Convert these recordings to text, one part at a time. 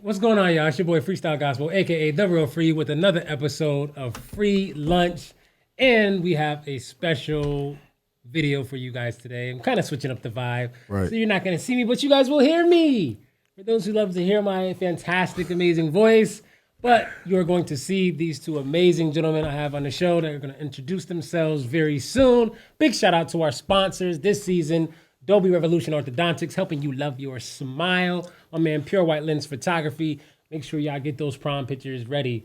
What's going on, y'all? It's your boy Freestyle Gospel, aka The Real Free, with another episode of Frii Lunch. And we have a special video for you guys today. I'm kind of switching up the vibe. Right. So you're not going to see me, but you guys will hear me. For those who love to hear my fantastic, amazing voice. But you're going to see these two amazing gentlemen I have on the show that are going to introduce themselves very soon. Big shout out to our sponsors this season, Dolby Revolution Orthodontics, helping you love your smile. My man, Pure White Lens Photography. Make sure y'all get those prom pictures ready.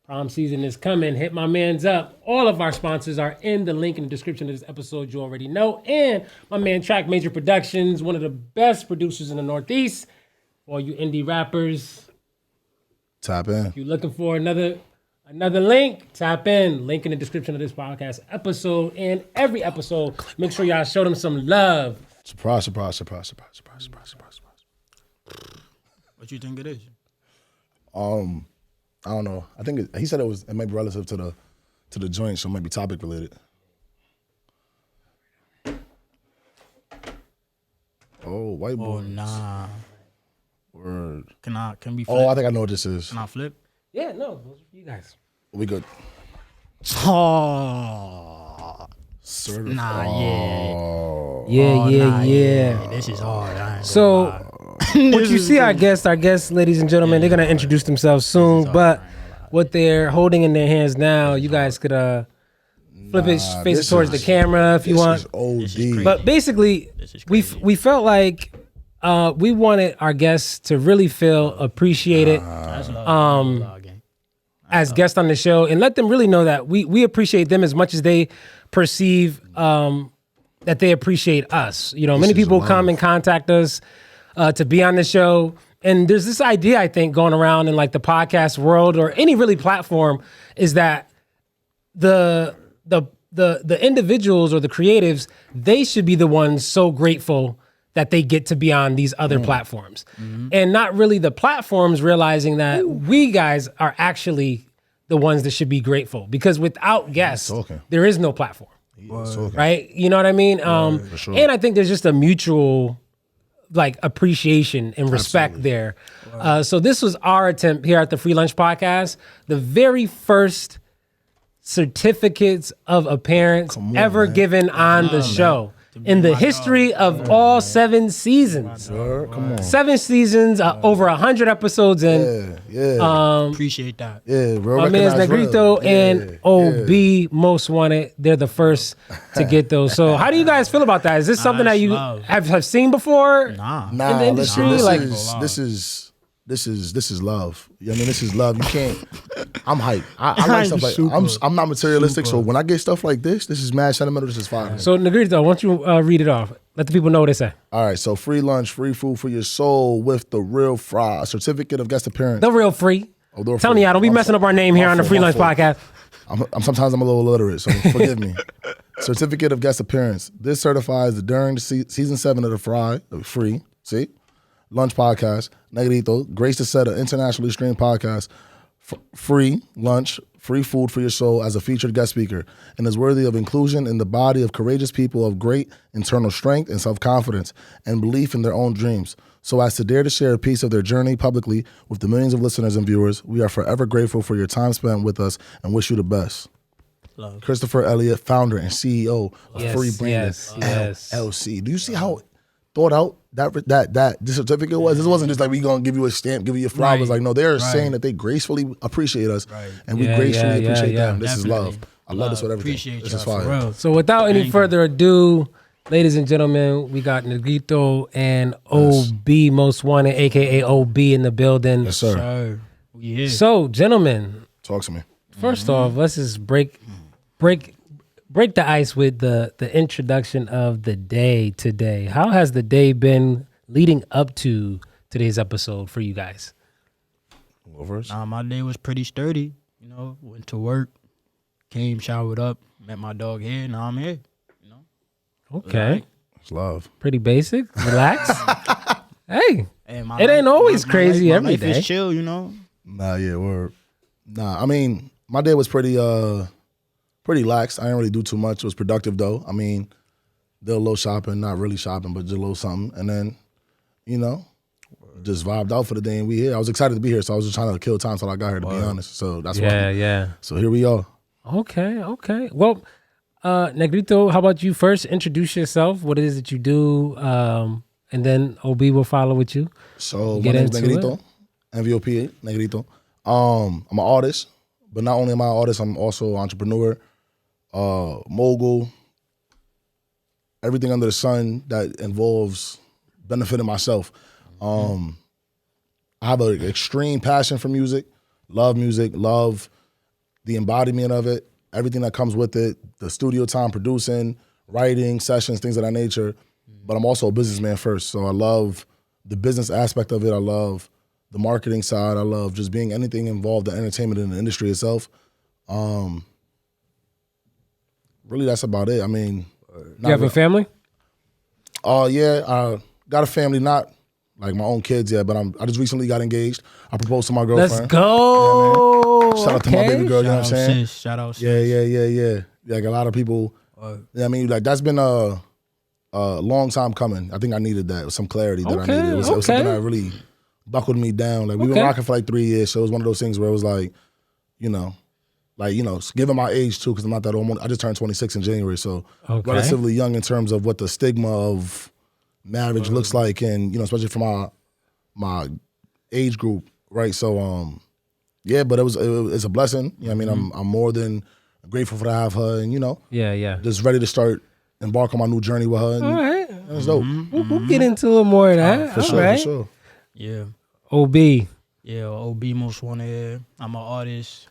Prom season is coming. Hit my mans up. All of our sponsors are in the link in the description of this episode. You already know. And my man, Track Major Productions, one of the best producers in the Northeast. For all you indie rappers, tap in. if you're looking for another link, tap in. Link in the description of this podcast episode and every episode. Make sure y'all show them some love. Surprise. What you think it is? I don't know. I think he said it might be relative to the joint, so it might be topic related. Oh, white boy. Oh nah. Word. Can we flip? Oh, I think I know what this is. Can I flip? Yeah, no, those are for you guys. We good. Oh. Certified. Nah, Oh. Yeah. This is hard. I ain't So, gonna lie. what you see, our guests, ladies and gentlemen, they're gonna introduce themselves soon. But what they're holding in their hands now, you guys could flip it, face it towards the camera if you want. This is OD. But basically, we felt like we wanted our guests to really feel appreciated That's love. as guests on the show, and let them really know that we appreciate them as much as they perceive that they appreciate us. You know, many people come and contact us to be on the show. And there's this idea, I think, going around in like the podcast world or any really platform, is that the individuals or the creatives, they should be the ones so grateful that they get to be on these other platforms. And not really the platforms realizing that we guys are actually the ones that should be grateful, because without guests, there is no platform. Right? You know what I mean? For sure. And I think there's just a mutual like appreciation and respect there. So this was our attempt here at the Frii Lunch podcast, the very first certificates of appearance ever given on the show in the history of all 7 seasons. Come on. 7 seasons, over 100 episodes in. Yeah. Appreciate that. Yeah, real My man's recognized Negrito real. and OB Mostwvnted. They're the first to get those. So how do you guys feel about that? Is this something that you have seen before? Nah. in the industry? This is love. I mean, this is love. You can't. I'm hyped. I like stuff like I'm not materialistic, so when I get stuff like this is mad sentimental. This is fire. So Negrito, why don't you read it off? Let the people know what they say. All right, so Frii Lunch, free food for your soul with the real fry, a certificate of guest appearance. The Real Free. Oh, the Tell me, y'all, don't be messing up our name here on the Frii Lunch podcast. Sometimes I'm a little illiterate, so forgive me. Certificate of guest appearance. This certifies that during the season 7 of the Frii Lunch podcast, Negrito graced to set an internationally streamed podcast, Frii Lunch, free food for your soul, as a featured guest speaker, and is worthy of inclusion in the body of courageous people of great internal strength and self-confidence and belief in their own dreams. So as to dare to share a piece of their journey publicly with the millions of listeners and viewers, we are forever grateful for your time spent with us and wish you the best. Love. Christopher Elliott, founder and CEO of Frii Branded yes. LLC. Do you see how thought out that this certificate was? This wasn't just like we gonna give you a stamp, give you your flowers. Like, no, they're saying that they gracefully appreciate us, and we gracefully appreciate them. This is love. I love this with everything. Appreciate this is y'all, fire. for real. So without any further ado, ladies and gentlemen, we got Negrito and OB Mostwvnted, aka OB, in the building. Yes, sir. Sir, we here. So, gentlemen, Talk to me. first off, let's just break the ice with the introduction of the day today. How has the day been leading up to today's episode for you guys? Go first. My day was pretty sturdy. You know, went to work, came, showered up, met my dog here. Now I'm here. You know. Okay. It's love. Pretty basic. Relax. Hey, And it ain't always crazy my every life day. is chill, you know. Nah, yeah, word. Nah, I mean, my day was pretty lax. I didn't really do too much. It was productive though. I mean, did a little shopping, not really shopping, but just a little something. And then, you know, just vibed out for the day and we here. I was excited to be here, so I was just trying to kill time till I got here, to be honest. So that's why. Yeah. So here we are. Okay. Well, Negrito, how about you first introduce yourself, what it is that you do, and then OB will follow with you. So my name's Negrito, NVOP, Negrito. I'm an artist, but not only am I an artist, I'm also an entrepreneur, mogul, everything under the sun that involves benefiting myself. I have an extreme passion for music, love the embodiment of it, everything that comes with it, the studio time, producing, writing, sessions, things of that nature. But I'm also a businessman first, so I love the business aspect of it. I love the marketing side. I love just being anything involved in entertainment in the industry itself. Really, that's about it. I mean, you have a family? Yeah, I got a family, not like my own kids yet, but I just recently got engaged. I proposed to my girlfriend. Let's go. Yeah, shout out to my baby girl, you know what I'm saying? Shout out sis. Yeah. Like a lot of people, I mean, like that's been a long time coming. I think I needed that, some clarity that I needed. It was something that really buckled me down. Like we've been rocking for like 3 years, so it was one of those things where it was like, given my age too, because I'm not that old. I just turned 26 in January, so relatively young in terms of what the stigma of marriage looks like, and especially for my age group, right? So, but it's a blessing. You know what I mean? I'm more than grateful for to have her, and just ready to start embark on my new journey with her. And, all right, that's dope. We'll get into a little more of that. For sure. Yeah. OB. Yeah, OB Mostwvnted. I'm an artist.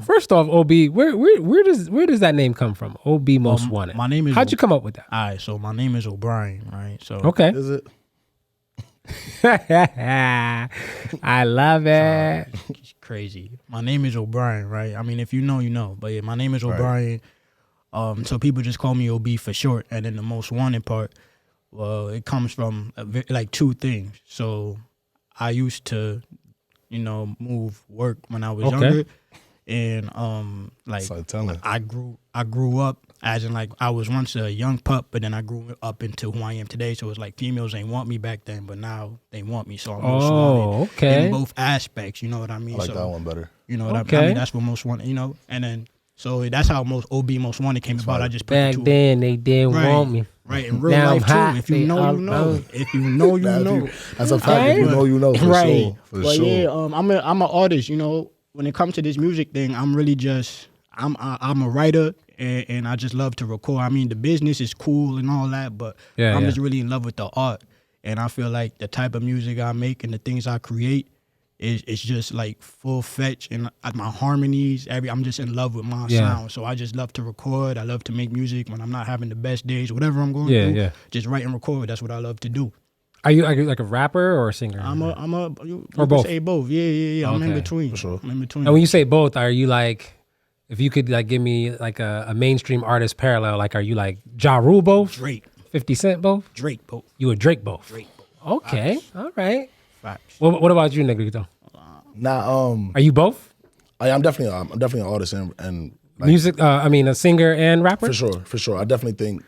First off, OB, where does that name come from? OB Most Wanted. My name is. How'd you come up with that? All right, so my name is O'Brien, right? So okay. Is it? I love it. It's crazy. My name is O'Brien, right? I mean, if you know, you know. But yeah, my name is O'Brien. So people just call me OB for short. And then the most wanted part, well, it comes from like two things. So I used to, move work when I was younger. And I grew up as in like I was once a young pup, but then I grew up into who I am today. So it's like females ain't want me back then, but now they want me. So I'm most wanted in both aspects. You know what I mean? I like that one better. You know what I mean? That's what most wanted. And then so that's how most OB Most Wanted came about. I just put back the two. then they didn't want me. Right, in real now life I'm hot, too. If you know, you know. If you know, you know. That's a fact. If you know, you know. For right. sure. But yeah, I'm an artist. When it comes to this music thing, I'm really just I'm a writer and I just love to record. I mean, the business is cool and all that, but I'm just really in love with the art. And I feel like the type of music I make and the things I create it's just like full fetch, and my harmonies. I'm just in love with my sound. So I just love to record. I love to make music when I'm not having the best days, whatever I'm going through. Yeah. Just write and record. That's what I love to do. Are you like a rapper or a singer? You or both? Say both. Yeah. I'm in between. For sure. I'm in between. And when you say both, are you like, if you could like give me like a mainstream artist parallel, like are you like Ja Rule both? Drake. 50 Cent both? Drake both. You a Drake both? Drake both. Okay. Facts. All right. Facts. What about you, Negrito? Are you both? I'm definitely an artist and like, music. A singer and rapper. For sure. I definitely think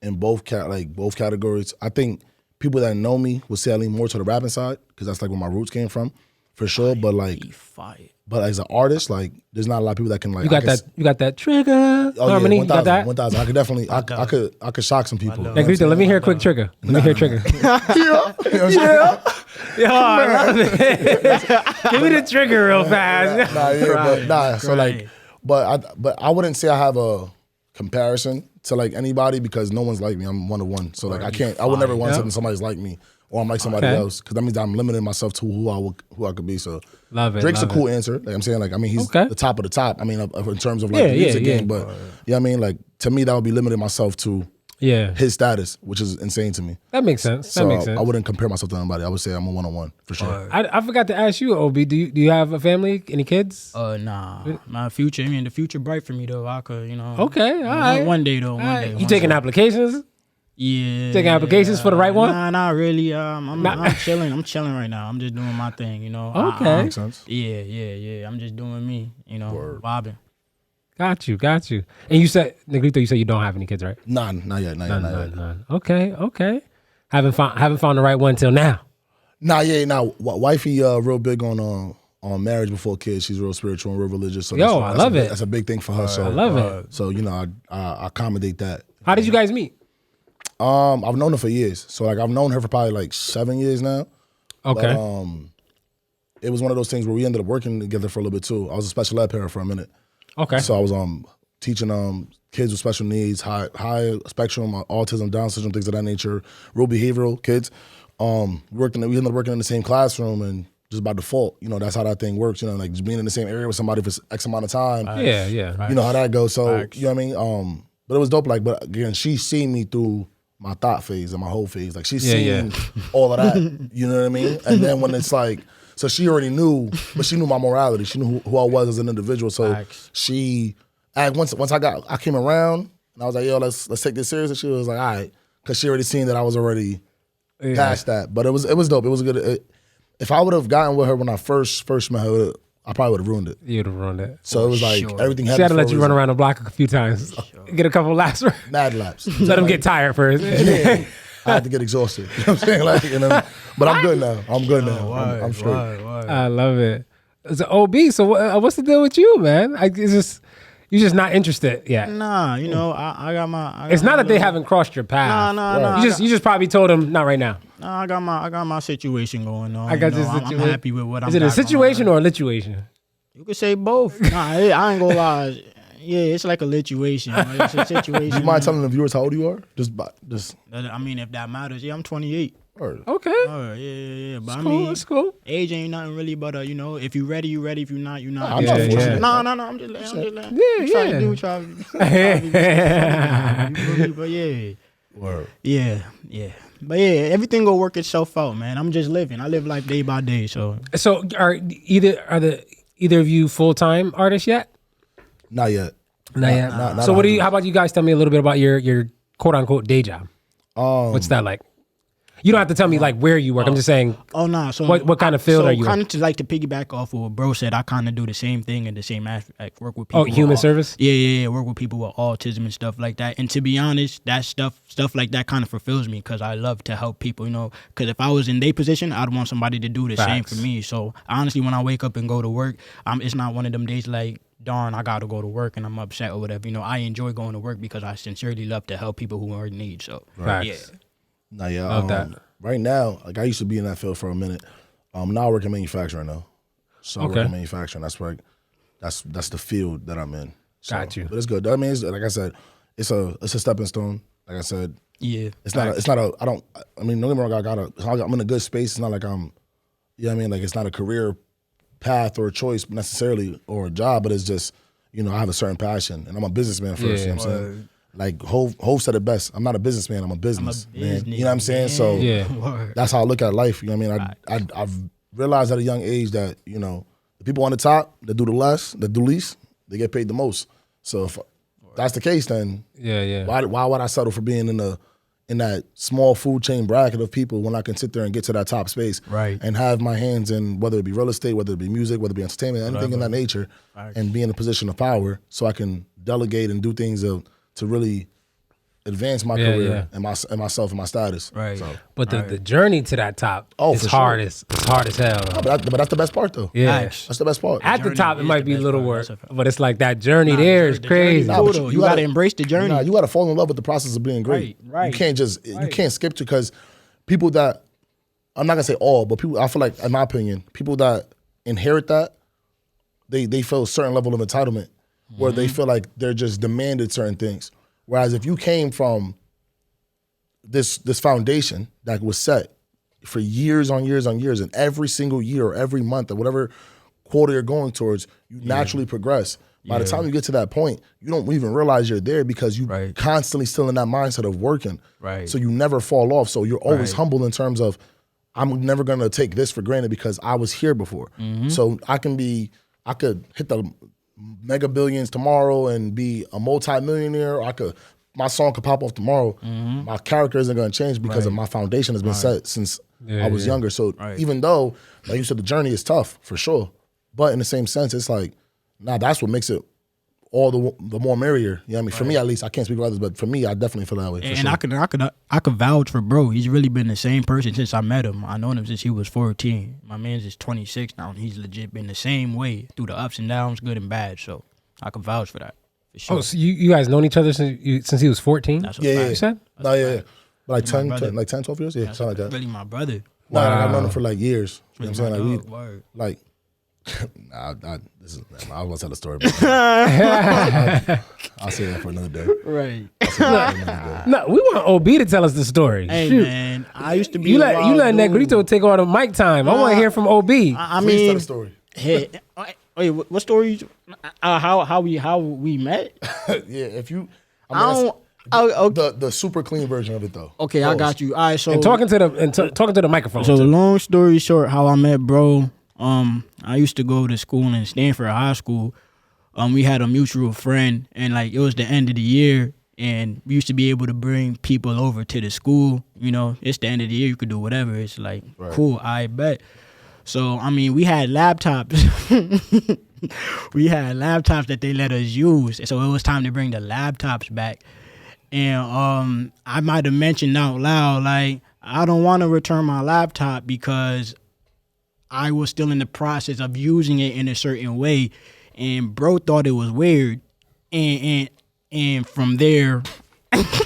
in both categories. I think people that know me would say I lean more to the rapping side because that's like where my roots came from, for sure. But as an artist, like there's not a lot of people that can like. You got that trigger harmony. 1,000, you got that? 1,000. I could definitely. I could shock some people. Negrito, let me hear a quick trigger. Let me hear trigger. Yeah, I love it. Give me the trigger real fast. So like, but I wouldn't say I have a comparison to like anybody because no one's like me. I'm one of one. So like I would never want somebody's like me or I'm like somebody else because that means I'm limiting myself to who I could be. So love it. Drake's a cool answer. Like I'm saying, like he's the top of the top. I mean, in terms of like the music game, but I mean, like to me that would be limiting myself to his status, which is insane to me. That makes sense. So I wouldn't compare myself to anybody. I would say I'm a one-on-one for sure. I forgot to ask you, OB. Do you have a family? Any kids? Nah. My future. I mean, the future bright for me though. I could, Okay, all right. One day though. One day. You taking applications? Yeah. Taking applications for the right one? Nah, not really. I'm chilling. I'm chilling right now. I'm just doing my thing. Okay. Makes sense. Yeah. I'm just doing me. Vibing. Got you. And you said, Negrito, you don't have any kids, right? None, not yet. None. Okay. Haven't found the right one till now. Wifey real big on marriage before kids. She's real spiritual and real religious. So I love it. That's a big thing for her. So I love it. So I accommodate that. How did you guys meet? I've known her for years. So like I've known her for probably like 7 years now. Okay. But, it was one of those things where we ended up working together for a little bit too. I was a special ed parent for a minute. Okay. So I was teaching kids with special needs, high spectrum, autism, Down syndrome, things of that nature, real behavioral kids. We ended up working in the same classroom, and just by default, that's how that thing works. Like just being in the same area with somebody for X amount of time. Yeah. You know how that goes. So you know what I mean. But it was dope. Like, but again, she's seen me through my thought phase and my whole phase. Like she's seen all of that. You know what I mean? And then when it's like. So she already knew, but she knew my morality. She knew who I was as an individual. So once I came around and I was like, yo, let's take this serious. And she was like, all right, because she already seen that I was already past that. But it was dope. It was good. If I would have gotten with her when I first met her, I probably would have ruined it. You'd have ruined it. So it was like everything happened. She had to let you run around the block a few times, get a couple laps, mad laps. Let them get tired first. Yeah. I had to get exhausted. You know what I'm saying? But I'm good now. I'm straight. I love it. So OB, so what's the deal with you, man? You're just not interested yet. Nah, I got my. It's not that they haven't crossed your path. Nah. You just probably told them not right now. Nah, I got my situation going on. I got this situation. I'm happy with what I'm. Is it a situation or a lituation? You could say both. Nah, I ain't gonna lie. Yeah, it's like a lituation. It's a situation. Do you mind telling the viewers how old you are? Just. I mean, if that matters, I'm 28. Okay. Yeah. But It's cool. Age ain't nothing really but if you ready, you ready. If you not, you not. I'm not forcing it. No. I'm just letting. Yeah. Trying to do. But yeah. Word. Yeah. But yeah, everything will work itself out, man. I'm just living. I live life day by day. So are either of you full-time artists yet? Not yet. Not yet. So how about you guys tell me a little bit about your quote unquote day job? What's that like? You don't have to tell me like where you work. I'm just saying. Oh no. So what kind of field are you in? Kind of to like to piggyback off of what bro said. I kind of do the same thing in the same aspect. Work with people. Oh, human service. Yeah. Work with people with autism and stuff like that. And to be honest, that stuff like that kind of fulfills me because I love to help people. Because if I was in their position, I'd want somebody to do the same for me. So honestly, when I wake up and go to work, it's not one of them days like, darn, I got to go to work and I'm upset or whatever. I enjoy going to work because I sincerely love to help people who are in need. So yeah. Nah, yeah. Right now, like I used to be in that field for a minute. Now I work in manufacturing though. So I work in manufacturing. That's right. That's the field that I'm in. So, Got you. But it's good. I mean, like I said, it's a stepping stone. Like I said, it's not. I don't get me wrong. I'm in a good space. It's not like I'm. You know what I mean? Like it's not a career path or a choice necessarily or a job, but it's just I have a certain passion and I'm a businessman first. You know what I'm saying? Like Hov said it best. I'm not a businessman. I'm a business man. You know what I'm saying? So that's how I look at life. You know what I mean? I've realized at a young age that the people on the top that do the least, they get paid the most. So if that's the case, then why would I settle for being in that small food chain bracket of people when I can sit there and get to that top space and have my hands in whether it be real estate, whether it be music, whether it be entertainment, anything in that nature, and be in a position of power so I can delegate and do things to really advance my career and myself and my status. Right. So, but the journey to that top is hard as hell. But that's the best part though. Yeah. That's the best part. At the top, it might be a little work, but it's like that journey there is crazy. You got to embrace the journey. You got to fall in love with the process of being great. Right. You can't you can't skip to because people that, I'm not going to say all, but people, I feel like, in my opinion, people that inherit that, they feel a certain level of entitlement where they feel like they're just demanded certain things. Whereas if you came from this foundation that was set for years on years on years, and every single year or every month or whatever quarter you're going towards, you naturally progress. By the time you get to that point, you don't even realize you're there because you constantly still in that mindset of working. Right. So you never fall off. So you're always humble in terms of, I'm never gonna take this for granted because I was here before. So I could hit the mega billions tomorrow and be a multi-millionaire. My song could pop off tomorrow. My character isn't gonna change because of my foundation has been set since I was younger. So even though, like you said, the journey is tough for sure, but in the same sense, it's like, that's what makes it all the more merrier. You know what I mean? For me, at least, I can't speak for others, but for me, I definitely feel that way. And sure. I could vouch for bro. He's really been the same person since I met him. I known him since he was 14. My man's is 26 now, and he's legit been the same way through the ups and downs, good and bad. So I can vouch for that. For sure. Oh, so you guys known each other since he was 14? That's a Yeah, fact. yeah. You said? No, yeah. Like Really my 10, brother. 10, 12 years? Yeah, That's something like that. really my brother. Nah, like, I've Wow. known him for like years. You know what I'm saying? Really Like, my dog. Word. like, I was gonna tell the story, but I'll say that for another day. Right. No, we want OB to tell us the story. Hey Shoot. man, I used to be. You a let wild Negrito dude. take all the mic time. I want to hear from OB. I Please tell mean, the story. hey, wait, what story? How we met? Yeah, if you, I mean, don't. Okay, the super clean version of it though. okay, I got you. All right, so And talking to the microphone. So too. long story short, how I met bro. I used to go to school in Stanford High School. We had a mutual friend, and like it was the end of the year, and we used to be able to bring people over to the school. You know, it's the end of the year, you could do whatever. It's like cool, I bet. So I mean, we had laptops. We had laptops that they let us use, so it was time to bring the laptops back. And I might have mentioned out loud, like, I don't want to return my laptop because I was still in the process of using it in a certain way. And bro thought it was weird. And from there, this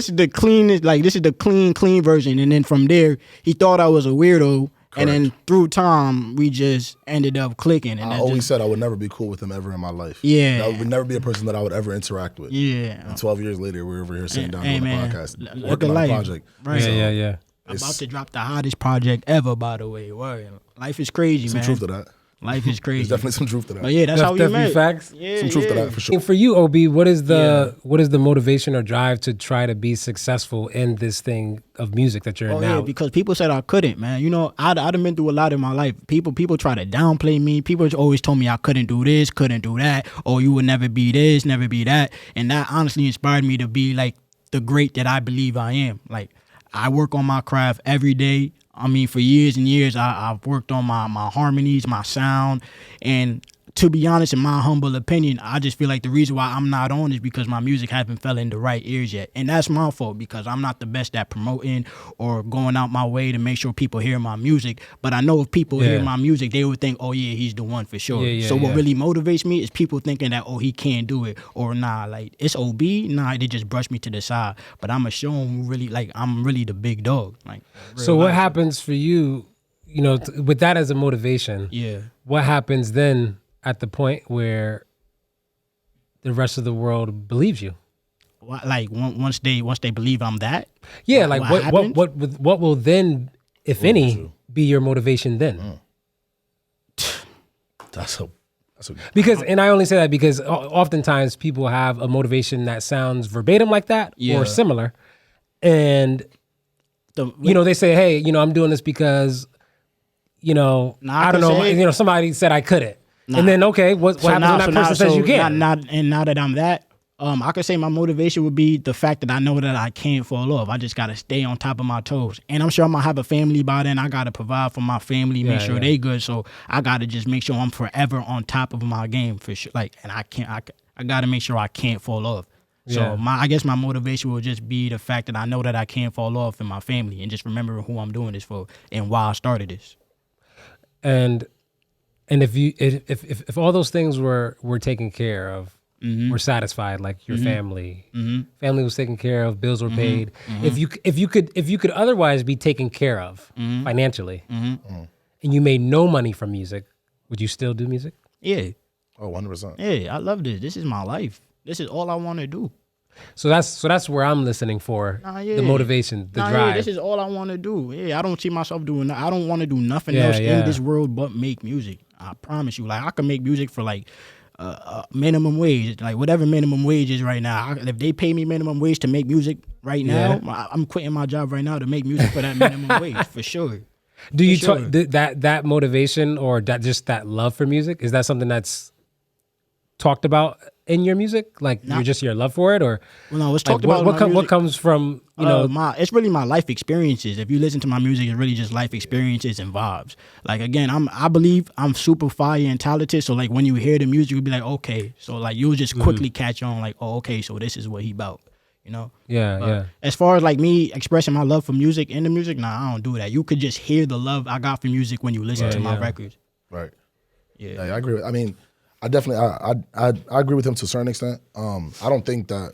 is the cleanest, like, this is the clean version. And then from there, he thought I was a weirdo. And then through time, we just ended up clicking. And I always said I would never be cool with him ever in my life. Yeah. That would never be a person that I would ever interact with. Yeah. And 12 years later, we're over here sitting down Hey, doing a man. podcast, Look working at on a life. project. Right. So, Yeah. I'm about to drop the hottest project ever, by the way. Word. Life is crazy, Some man. truth to that. Life is crazy. There's definitely some truth to that. But yeah, that's how we Definitely met. facts. Yeah, Some truth to that for sure. And for you, OB, what is the motivation or drive to try to be successful in this thing of music that you're in now? Yeah, because people said I couldn't, man. You know, I'd been through a lot in my life. People try to downplay me. People always told me I couldn't do this, couldn't do that, or you would never be this, never be that. And that honestly inspired me to be like the great that I believe I am. Like, I work on my craft every day. I mean, for years and years, I've worked on my harmonies, my sound, and to be honest, in my humble opinion, I just feel like the reason why I'm not on is because my music hasn't fell in the right ears yet. And that's my fault because I'm not the best at promoting or going out my way to make sure people hear my music. But I know if people hear my music, they would think, oh, yeah, he's the one for sure. So what really motivates me is people thinking that, oh, he can't do it. Or nah, like, it's OB. Nah, they just brush me to the side. But I'm going to show them really, like, I'm really the big dog. Like, So what happens for you, you know, with that as a motivation? Yeah. What happens then at the point where the rest of the world believes you? Like once they believe I'm that? Yeah, what will then, if any, be your motivation then? That's a Because, and I only say that because oftentimes people have a motivation that sounds verbatim like that or similar, and you know, they say, hey, you know, I'm doing this because, you know, I don't know, you know, somebody said I couldn't. And then, okay, what happens when that person says you can't? Now that I'm that, I could say my motivation would be the fact that I know that I can't fall off. I just got to stay on top of my toes. And I'm sure I'm going to have a family by then. I got to provide for my family, make sure they good. So I got to just make sure I'm forever on top of my game for sure. Like, and I got to make sure I can't fall off. So I guess my motivation will just be the fact that I know that I can't fall off in my family and just remembering who I'm doing this for and why I started this. And if all those things were taken care of, were satisfied, like your family was taken care of, bills were paid. If you could otherwise be taken care of financially, and you made no money from music, would you still do music? Yeah. Oh, 100%. Yeah, I love this. This is my life. This is all I want to do. So that's where I'm listening for the motivation, the drive. Yeah, this is all I want to do. Yeah, I don't see myself doing that. I don't want to do nothing else in this world but make music. I promise you. Like, I can make music for like minimum wage, like whatever minimum wage is right now. If they pay me minimum wage to make music right now, I'm quitting my job right now to make music for that minimum wage for sure. Do you that motivation or that just that love for music? Is that something that's talked about in your music? Like you're just your love for it, or Well, no, it's like, talked about what comes from it's really my life experiences. If you listen to my music, it's really just life experiences and vibes. Like again, I believe I'm super fire and talented. So like when you hear the music, you'll be like, okay. So like you'll just quickly catch on, like, oh, okay, so this is what he about. You know? Yeah. As far as like me expressing my love for music in the music, nah, I don't do that. You could just hear the love I got for music when you listen to my records. Right. Yeah. I agree. I mean, I definitely I agree with him to a certain extent. I don't think that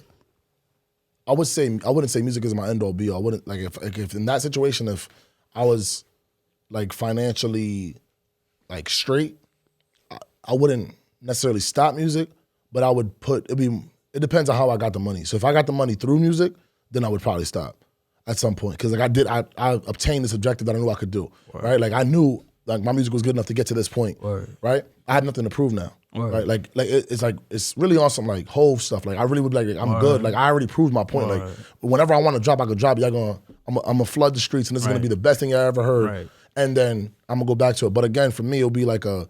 I wouldn't say music is my end all be all. I wouldn't like if in that situation, if I was like financially like straight, I wouldn't necessarily stop music, but I would it depends on how I got the money. So if I got the money through music, then I would probably stop at some point. Cause like I obtained this objective that I knew I could do, right? Like I knew like my music was good enough to get to this point, right? I had nothing to prove now, right? Like it's really on some like Hove stuff. Like I really would like I'm good. Like I already proved my point. Like whenever I want to drop, I could drop. I'm gonna flood the streets, and this is gonna be the best thing I ever heard. Right. And then I'm gonna go back to it. But again, for me, it'll be like it's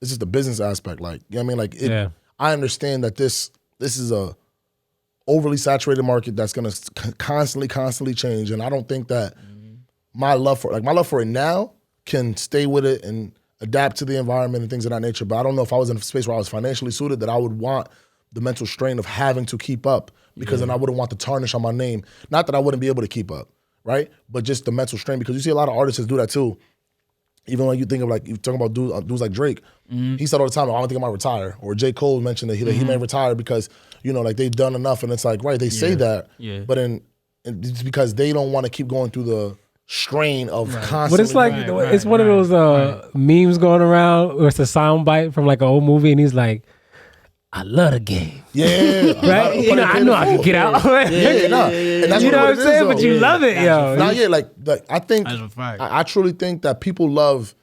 just the business aspect. Like you know what I mean, like I understand that this is a overly saturated market that's gonna constantly change, and I don't think that my love for it now can stay with it and adapt to the environment and things of that nature. But I don't know if I was in a space where I was financially suited that I would want the mental strain of having to keep up, because then I wouldn't want the tarnish on my name. Not that I wouldn't be able to keep up, right? But just the mental strain, because you see a lot of artists do that too. Even when you think of like, you're talking about dudes like Drake, he said all the time, I don't think I might retire. Or J. Cole mentioned that he may retire because, you know, like they've done enough. And it's like, right, they say that, but it's because they don't want to keep going through the strain of constantly. But it's like, it's one of those memes going around where it's a sound bite from like an old movie and he's like, I love the game. Yeah. Right? You know, I know I can get out. And that's you know what I'm saying? though. But you love it, yo. Nah, yeah, like I think, That's a fact. I truly think that people love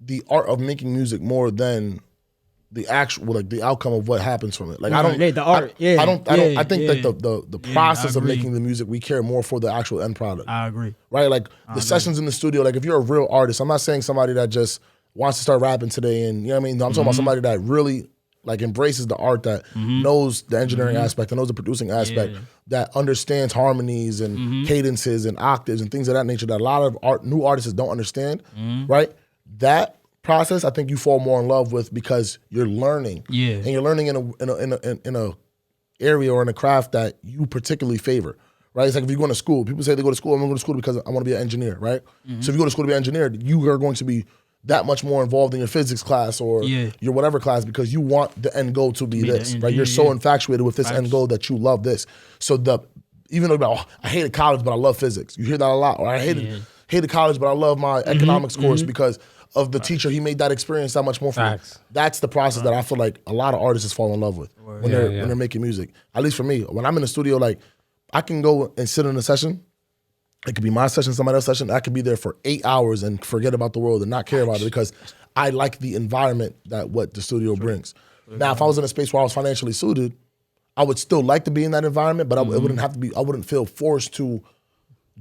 the art of making music more than the actual, like the outcome of what happens from it. Like I don't, the art, I think that the process I of agree. making the music, we care more for the actual end product. I agree. Right? Like the sessions in the studio, like if you're a real artist, I'm not saying somebody that just wants to start rapping today and, you know what I mean? I'm talking about somebody that really like embraces the art, that knows the engineering aspect, and knows the producing aspect, that understands harmonies and cadences and octaves and things of that nature that a lot of new artists don't understand, right? That process, I think you fall more in love with because you're learning, and you're learning in a area or in a craft that you particularly favor, right? It's like if you go to school, people say they go to school, I'm going to go to school because I want to be an engineer, right? So if you go to school to be an engineer, you are going to be that much more involved in your physics class or your whatever class because you want the end goal to be this, right? You're so infatuated with this end goal that you love this. So even though I hated college, but I love physics. You hear that a lot. Or I hated college, but I love my economics course because of the teacher. He made that experience that much more for me. That's the process that I feel like a lot of artists fall in love with when they're making music. At least for me, when I'm in the studio, like I can go and sit in a session. It could be my session, somebody else's session. I could be there for 8 hours and forget about the world and not care about it because I like the environment that what the studio brings. Now, if I was in a space where I was financially suited, I would still like to be in that environment, but it wouldn't have to be. I wouldn't feel forced to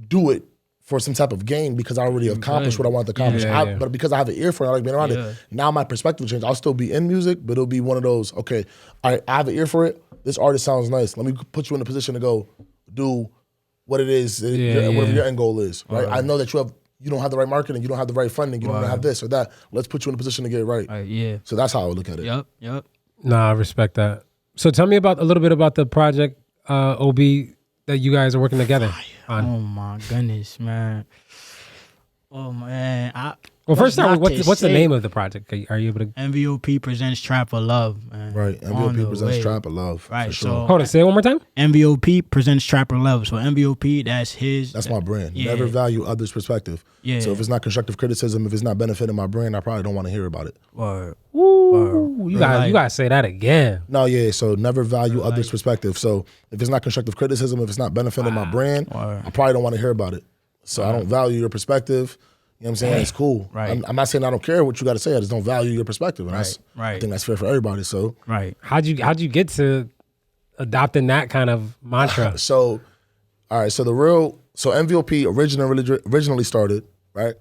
do it for some type of gain because I already accomplished what I wanted to accomplish. But because I have an ear for it, I like being around it. Now my perspective changed. I'll still be in music, but it'll be one of those. Okay, I have an ear for it. This artist sounds nice. Let me put you in a position to go do what it is, whatever your end goal is, right? I know that you don't have the right marketing, you don't have the right funding, you don't have this or that. Let's put you in a position to get it right. So that's how I would look at it. Yep. Nah, I respect that. So tell me a little bit about the project OB that you guys are working together on. Oh my goodness, man. Oh man. Well, first start with what's the name of the project? Are you able to? MVOP presents Trap of Love, man. Right. MVOP presents Trap of Love. Right. For sure. So Hold on, say it one more time. MVOP presents Trap of Love. So MVOP, that's my brand. Never value others' perspective. So if it's not constructive criticism, if it's not benefiting my brand, I probably don't want to hear about it. Word. Ooh, you gotta say that again. No, so never value others' perspective. So if it's not constructive criticism, if it's not benefiting my brand, I probably don't want to hear about it. So I don't value your perspective. You know what I'm saying? It's cool. Right. I'm not saying I don't care what you got to say. I just don't value your perspective. And I think that's fair for everybody. So how'd you get to adopting that kind of mantra? So MVOP originally started, right?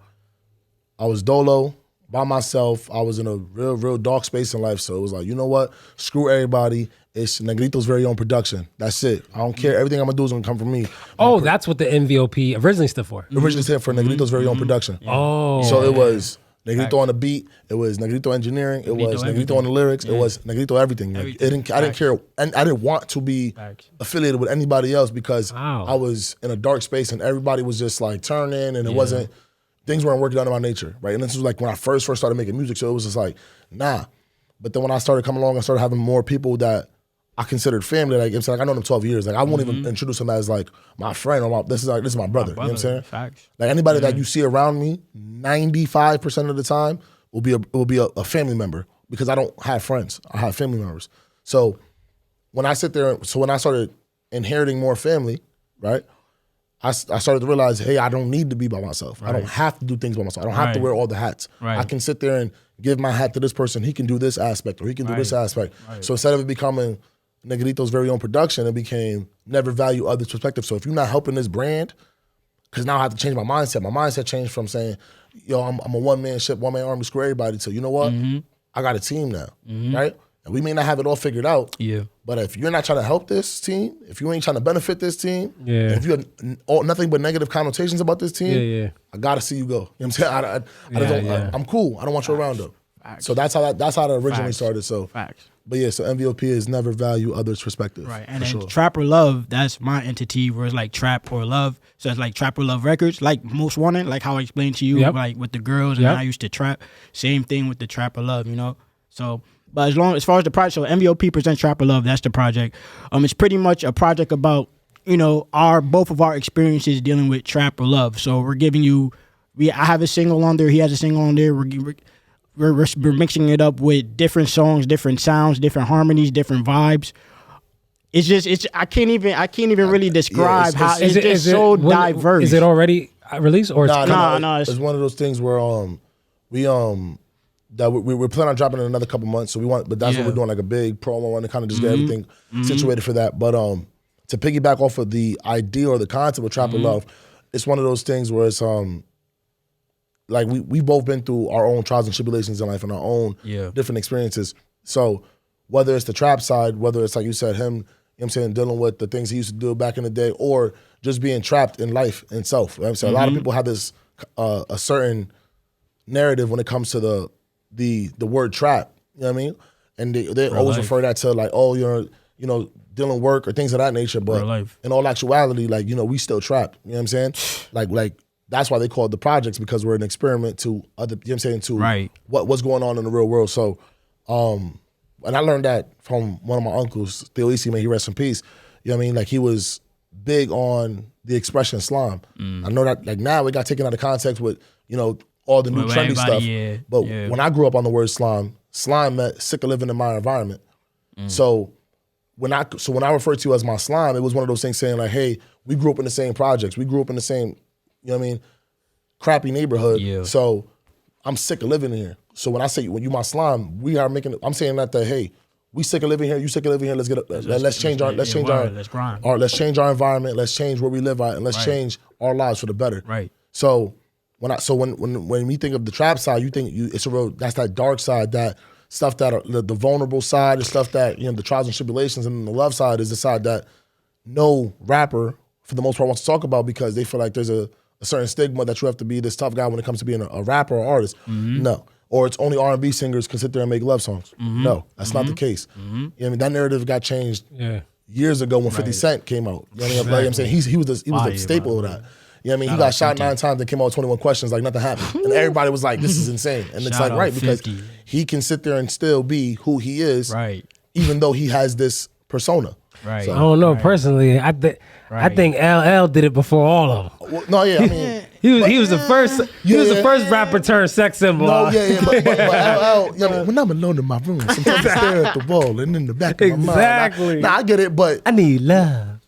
I was Dolo, by myself. I was in a real dark space in life. So it was like, you know what? Screw everybody. It's Negrito's very own production. That's it. I don't care. Everything I'm gonna do is gonna come from me. Oh, that's what the NVOP originally stood for. Originally said for Negrito's very own production. Oh. So it was Negrito on the beat. It was Negrito engineering. It was Negrito on the lyrics. It was Negrito everything. Like, I didn't care, and I didn't want to be affiliated with anybody else because I was in a dark space and everybody was just like turning, and it wasn't. Things weren't working out of my nature, right? And this was like when I first started making music, so it was just like, nah. But then when I started coming along, I started having more people that I considered family. Like, it's like I know them 12 years. Like, I won't even introduce them as like my friend or this is my brother. You know what I'm saying? Facts. Like anybody that you see around me, 95% of the time will be a family member because I don't have friends. I have family members. So when I started inheriting more family, right? I started to realize, hey, I don't need to be by myself. Right. I don't have to do things by myself. I don't have to wear all the hats. Right. I can sit there and give my hat to this person. He can do this aspect or he can do this aspect. Right. So instead of it becoming Negrito's very own production, it became never value others' perspective. So if you're not helping this brand, because now I have to change my mindset. My mindset changed from saying, yo, I'm a one-man ship, one-man army, screw everybody, to, you know what? I got a team now, right? And we may not have it all figured out, but if you're not trying to help this team, if you ain't trying to benefit this team, if you have nothing but negative connotations about this team, I gotta see you go. You know what I'm saying? I'm cool. I don't want you around though. So that's how that originally started. So, but yeah, so MVOP is never value others' perspective. Right, and then Trap or Love, that's my entity where it's like Trap or Love. So it's like Trap or Love Records, like Most Wanted, like how I explained to you, like with the girls and I used to trap. Same thing with the Trap or Love, you know. So. But as far as the project, so MVOP presents Trap or Love, that's the project. It's pretty much a project about, you know, both of our experiences dealing with trap or love. So we're giving you, I have a single on there, he has a single on there. We're mixing it up with different songs, different sounds, different harmonies, different vibes. I can't even really describe how it's just so diverse. Is it already released or no? It's one of those things where we're planning on dropping in another couple months, so but that's what we're doing, like a big promo and to kind of just get everything situated for that. But to piggyback off of the idea or the concept of Trap or Love, it's one of those things where it's like we've both been through our own trials and tribulations in life and our own different experiences. So whether it's the trap side, whether it's like you said, him, you know what I'm saying, dealing with the things he used to do back in the day, or just being trapped in life itself. You know what I'm saying? A lot of people have this a certain narrative when it comes to the word trap, you know what I mean? And they always refer that to like, oh, you're, you know, dealing work or things of that nature. But in all actuality, like, you know, we still trapped. You know what I'm saying? Like that's why they call it the projects, because we're an experiment to other, you know what I'm saying, to what's going on in the real world. So, and I learned that from one of my uncles, Theo Isi, may he rest in peace. You know what I mean? Like, he was big on the expression slime. I know that, like, now it got taken out of context with, you know, all the new trendy stuff. But when I grew up on the word slime meant sick of living in my environment. So when I refer to you as my slime, it was one of those things saying like, hey, we grew up in the same projects. We grew up in the same, you know what I mean, crappy neighborhood. So I'm sick of living here. So when I say, when you my slime, I'm saying that hey, we sick of living here, you sick of living here, let's change our environment, let's change where we live at, and let's change our lives for the better. Right. So when we think of the trap side, you think that's that dark side, that stuff that the vulnerable side, the stuff that, you know, the trials and tribulations, and the love side is the side that no rapper for the most part wants to talk about, because they feel like there's a certain stigma that you have to be this tough guy when it comes to being a rapper or artist. No. Or it's only R&B singers can sit there and make love songs. No, that's not the case. You know what I mean? That narrative got changed years ago when 50 Cent came out. You know what I mean? Like I'm saying, he was the staple of that. You know what I mean? He got shot 9 times and came out with 21 questions like nothing happened. And everybody was like, this is insane. And it's like, right, because he can sit there and still be who he is, even though he has this persona. Right. So, I don't know, personally, I think LL did it before all of them. Well, no, yeah, I mean, he was the first. He was the first rapper turned sex symbol. No, but LL, you know, when I'm alone in my room, sometimes I stare at the wall and in the back of my mind. Nah, I get it, but I need love.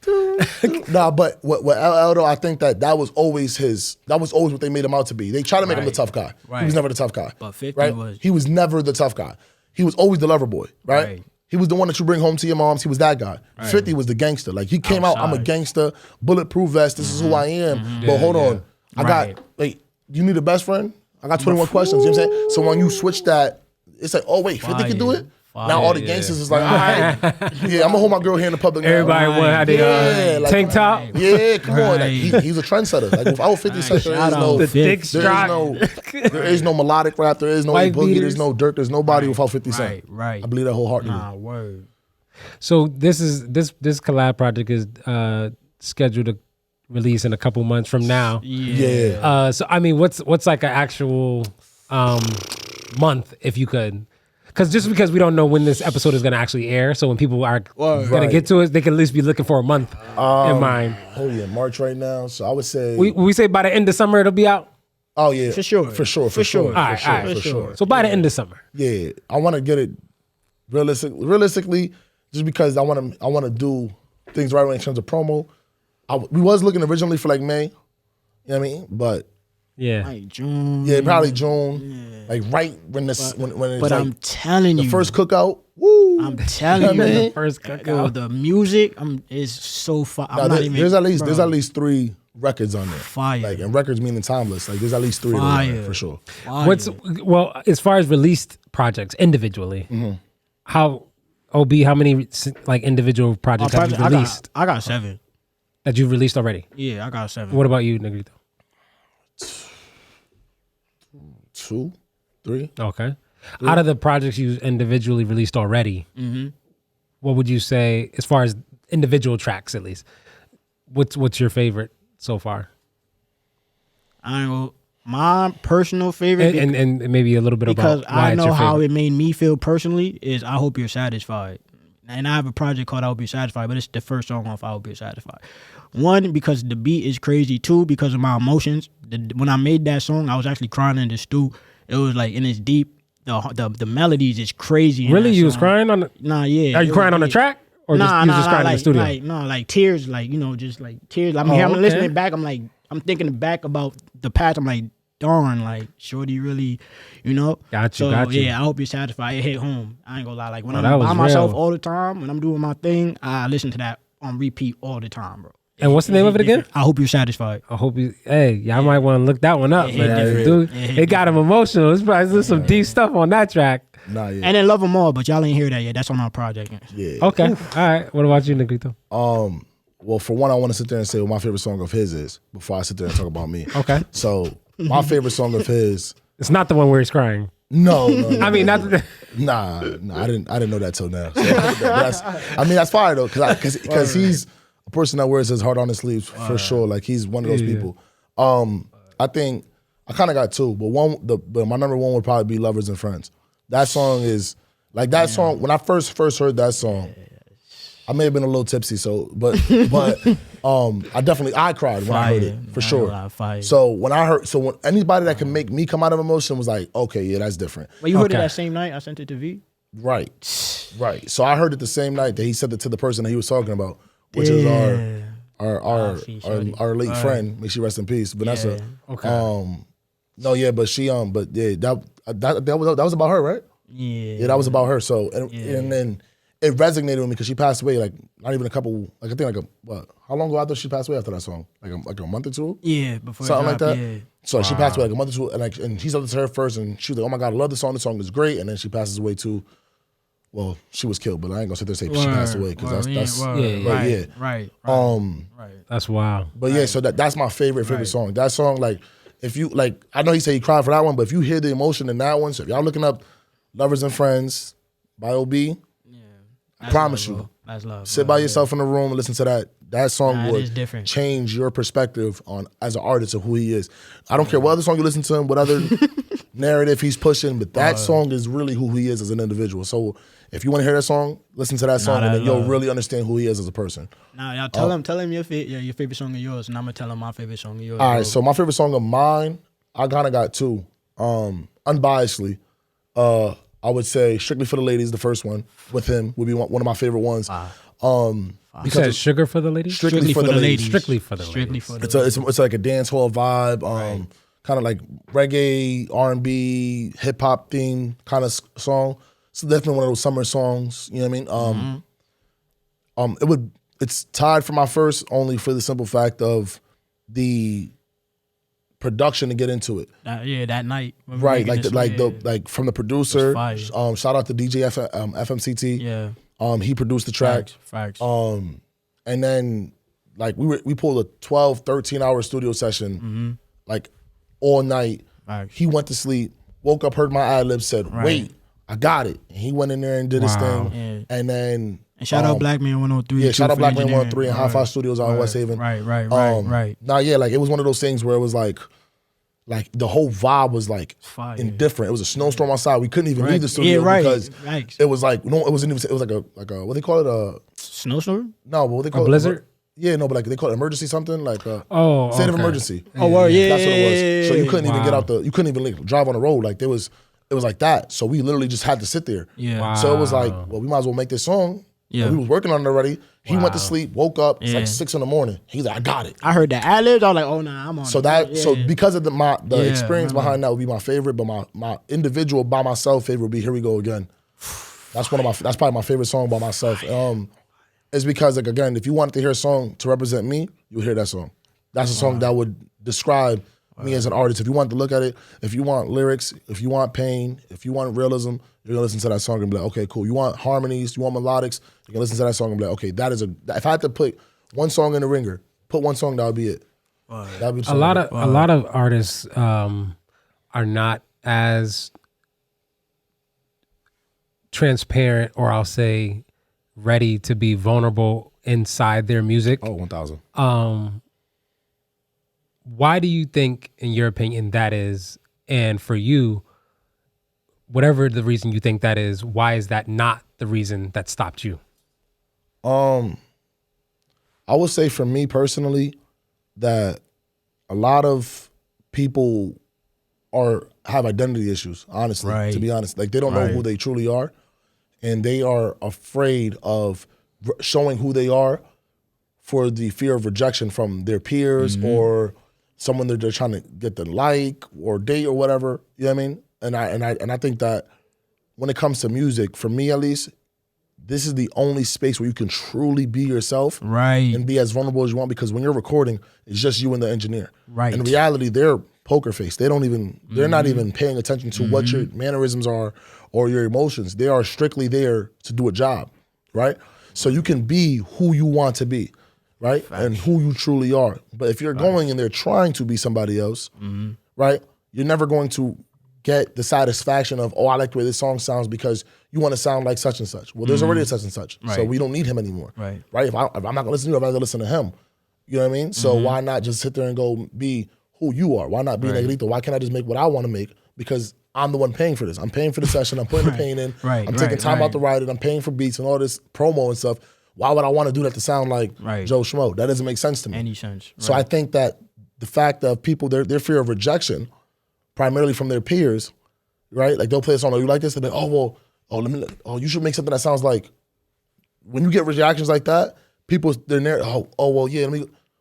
Nah, but what LL though, I think that was always what they made him out to be. They tried to make him the tough guy. He was never the tough guy. But 50 was. He was never the tough guy. He was always the lover boy, right? He was the one that you bring home to your moms. He was that guy. 50 was the gangster. Like, he came out, I'm a gangster, bulletproof vest, this is who I am. But hold on, you need a best friend? I got 21 questions. You know what I'm saying? So when you switch that, it's like, oh wait, 50 can do it. Now all the gangsters is like, all right, yeah, I'm gonna hold my girl here in the public. Everybody want how they tank top. Yeah, come on. Like, he's a trendsetter. Like without 50 Cent, there is no melodic rap. There is no Boogie. There's no Dirk. There's nobody without 50 Cent. Right. I believe that wholeheartedly. Nah, word. So this collab project is scheduled to release in a couple months from now. Yeah. So I mean, what's like an actual month, if you could? Because we don't know when this episode is going to actually air, so when people are going to get to it, they can at least be looking for a month in mind. Oh yeah, March right now. So I would say we say by the end of summer it'll be out. Oh yeah, for sure. All right. So by the end of summer. Yeah, I want to get it realistically, just because I want to do things right in terms of promo. We was looking originally for like May, you know what I mean? But yeah, like June. Yeah, probably June. Yeah. Like right when it's But like I'm telling you, the first cookout. Woo! I'm telling you, the first cookout. The music is so fire. There's at least 3 records on there. Fire. Like, and records meaning timeless. Like there's at least 3 of them for sure. Fire. Well, as far as released projects individually, how many like individual projects have you released? I got 7. That you've released already? Yeah, I got 7. What about you, Negrito? 2, 3. Okay. Out of the projects you individually released already, what would you say, as far as individual tracks at least, what's your favorite so far? My personal favorite, and maybe a little bit because about why I know it's your how favorite. it made me feel personally is I Hope You're Satisfied. And I have a project called I Hope You're Satisfied, but it's the first song off I Hope You're Satisfied. 1, because the beat is crazy. 2, because of my emotions. When I made that song, I was actually crying in the stew. It was like, and it's deep. The melodies is crazy. Really? You was crying on the... Nah, yeah. Are you crying on the track? Or just crying in the studio? Like tears, like, just like tears. I'm listening back. I'm thinking back about the past. I'm like, darn, like, shorty really, Got you. Yeah, I Hope You're Satisfied. It hit home. I ain't gonna lie. Like, when I'm by myself all the time, when I'm doing my thing, I listen to that on repeat all the time, bro. And what's the name of it again? I Hope You're Satisfied. I hope you. Hey, y'all might want to look that one up, man. Dude, it got him emotional. There's some deep stuff on that track. Nah, yeah. And then Love 'Em All, but y'all ain't hear that yet. That's on our project. Yeah. Okay. All right. What about you, Negrito? Well, for one, I want to sit there and say what my favorite song of his is before I sit there and talk about me. Okay. So my favorite song of his. It's not the one where he's crying. No. I mean, not. Nah, I didn't know that till now. So that's fire though, because he's a person that wears his heart on his sleeves for sure. Like he's one of those people. I think I kind of got 2, but my number 1 would probably be Lovers and Friends. That song is like that song. When I first heard that song, I may have been a little tipsy. So, but I cried when I heard it for sure. So when anybody that can make me come out of emotion was like, okay, yeah, that's different. But you heard it that same night I sent it to V? Right. So I heard it the same night that he sent it to the person that he was talking about, which is our late friend. May she rest in peace, Vanessa. Yeah. Okay. That was about her, right? Yeah, that was about her. So and then it resonated with me because she passed away like not even a couple. Like I think how long ago after she passed away after that song? Like a month or 2? Yeah, before something like that. Yeah. So she passed away like a month or 2, and he said it to her first, and she was like, "Oh my God, I love the song. The song is great." And then she passes away too. Well, she was killed, but I ain't gonna sit there and say she passed away because that's right. That's wild. But yeah, so that's my favorite song. That song, like, if you like, I know he said he cried for that one, but if you hear the emotion in that one, so if y'all looking up "Lovers and Friends" by OB, I promise you, that's love. Sit by yourself in the room and listen to that. That song would different. Change your perspective on as an artist of who he is. I don't care what other song you listen to him, what other narrative he's pushing, but that song is really who he is as an individual. So if you want to hear that song, listen to that song, and then you'll really understand who he is as a person. Now, y'all tell him your favorite song of yours, and I'm gonna tell him my favorite song of yours. All right, so my favorite song of mine, I kind of got 2. Unbiasedly, I would say "Strictly for the Ladies," the first one with him would be one of my favorite ones. You said "Sugar for the Ladies"? Strictly for the ladies. Strictly for the ladies. It's like a dance hall vibe, kind of like reggae, R&B, hip hop theme kind of song. So definitely one of those summer songs. You know what I mean? It's tied for my first only for the simple fact of the production to get into it. That night. Right, like from the producer. Shout out to DJ FMCT. Yeah. He produced the track. Facts. And then like we pulled a 12, 13-hour studio session, like all night. Facts. He went to sleep, woke up, heard my ad-libs, said, wait, I got it. And he went in there and did his thing. Yeah. And then and shout out Black Man 103. Yeah, shout out Black Man 103 and High Five Studios out in West Haven. Right. Nah, yeah, like it was one of those things where it was like the whole vibe was like indifferent. It was a snowstorm outside. We couldn't even leave the studio because it was like it wasn't even. It was like a what they call it, a snowstorm. No, but what they call a blizzard. Yeah, no, but like they call it emergency something like state of emergency. Oh, well, yeah, that's what it was. So you couldn't even get out you couldn't even like drive on the road. Like it was like that. So we literally just had to sit there. Yeah. Wow. So it was like, well, we might as well make this song. Yeah. We was working on it already. He went to sleep, woke up. It's like 6 a.m. He's like, I got it. I heard the ad-libs. I was like, oh nah, I'm on. So because of the experience behind that would be my favorite, but my individual by myself favorite would be Here We Go Again. That's probably my favorite song by myself. It's because like again, if you wanted to hear a song to represent me, you would hear that song. That's a song that would describe me as an artist. If you want to look at it, if you want lyrics, if you want pain, if you want realism, you're gonna listen to that song and be like, okay, cool. You want harmonies, you want melodics, you can listen to that song and be like, okay, if I had to put one song in the ringer, put one song, that would be it. That'd be a lot of artists are not as transparent, or I'll say ready to be vulnerable inside their music. Oh, 1,000. Why do you think, in your opinion, that is? And for you, whatever the reason you think that is, why is that not the reason that stopped you? I would say for me personally that a lot of people have identity issues, honestly, to be honest. Like they don't know who they truly are, and they are afraid of showing who they are for the fear of rejection from their peers or someone that they're trying to get to like or date or whatever. You know what I mean? And I think that when it comes to music, for me at least, this is the only space where you can truly be yourself and be as vulnerable as you want, because when you're recording, it's just you and the engineer. Right. In reality, they're poker face. They're not even paying attention to what your mannerisms are or your emotions. They are strictly there to do a job, right? So you can be who you want to be, right? And who you truly are. But if you're going in there trying to be somebody else, right, you're never going to get the satisfaction of, oh, I like the way this song sounds because you want to sound like such and such. Well, there's already a such and such, so we don't need him anymore, right? If I'm not gonna listen to you, I'd rather listen to him. You know what I mean? So why not just sit there and go be who you are? Why not be Negrito? Why can't I just make what I want to make? Because I'm the one paying for this. I'm paying for the session. I'm putting the pain in. I'm taking time out to write it. I'm paying for beats and all this promo and stuff. Why would I want to do that to sound like Joe Schmo? That doesn't make sense to me. Any sense. So I think that the fact of people, their fear of rejection, primarily from their peers, right? Like they'll play a song, oh, you like this? And then, you should make something that sounds like, when you get reactions like that, people, they're there,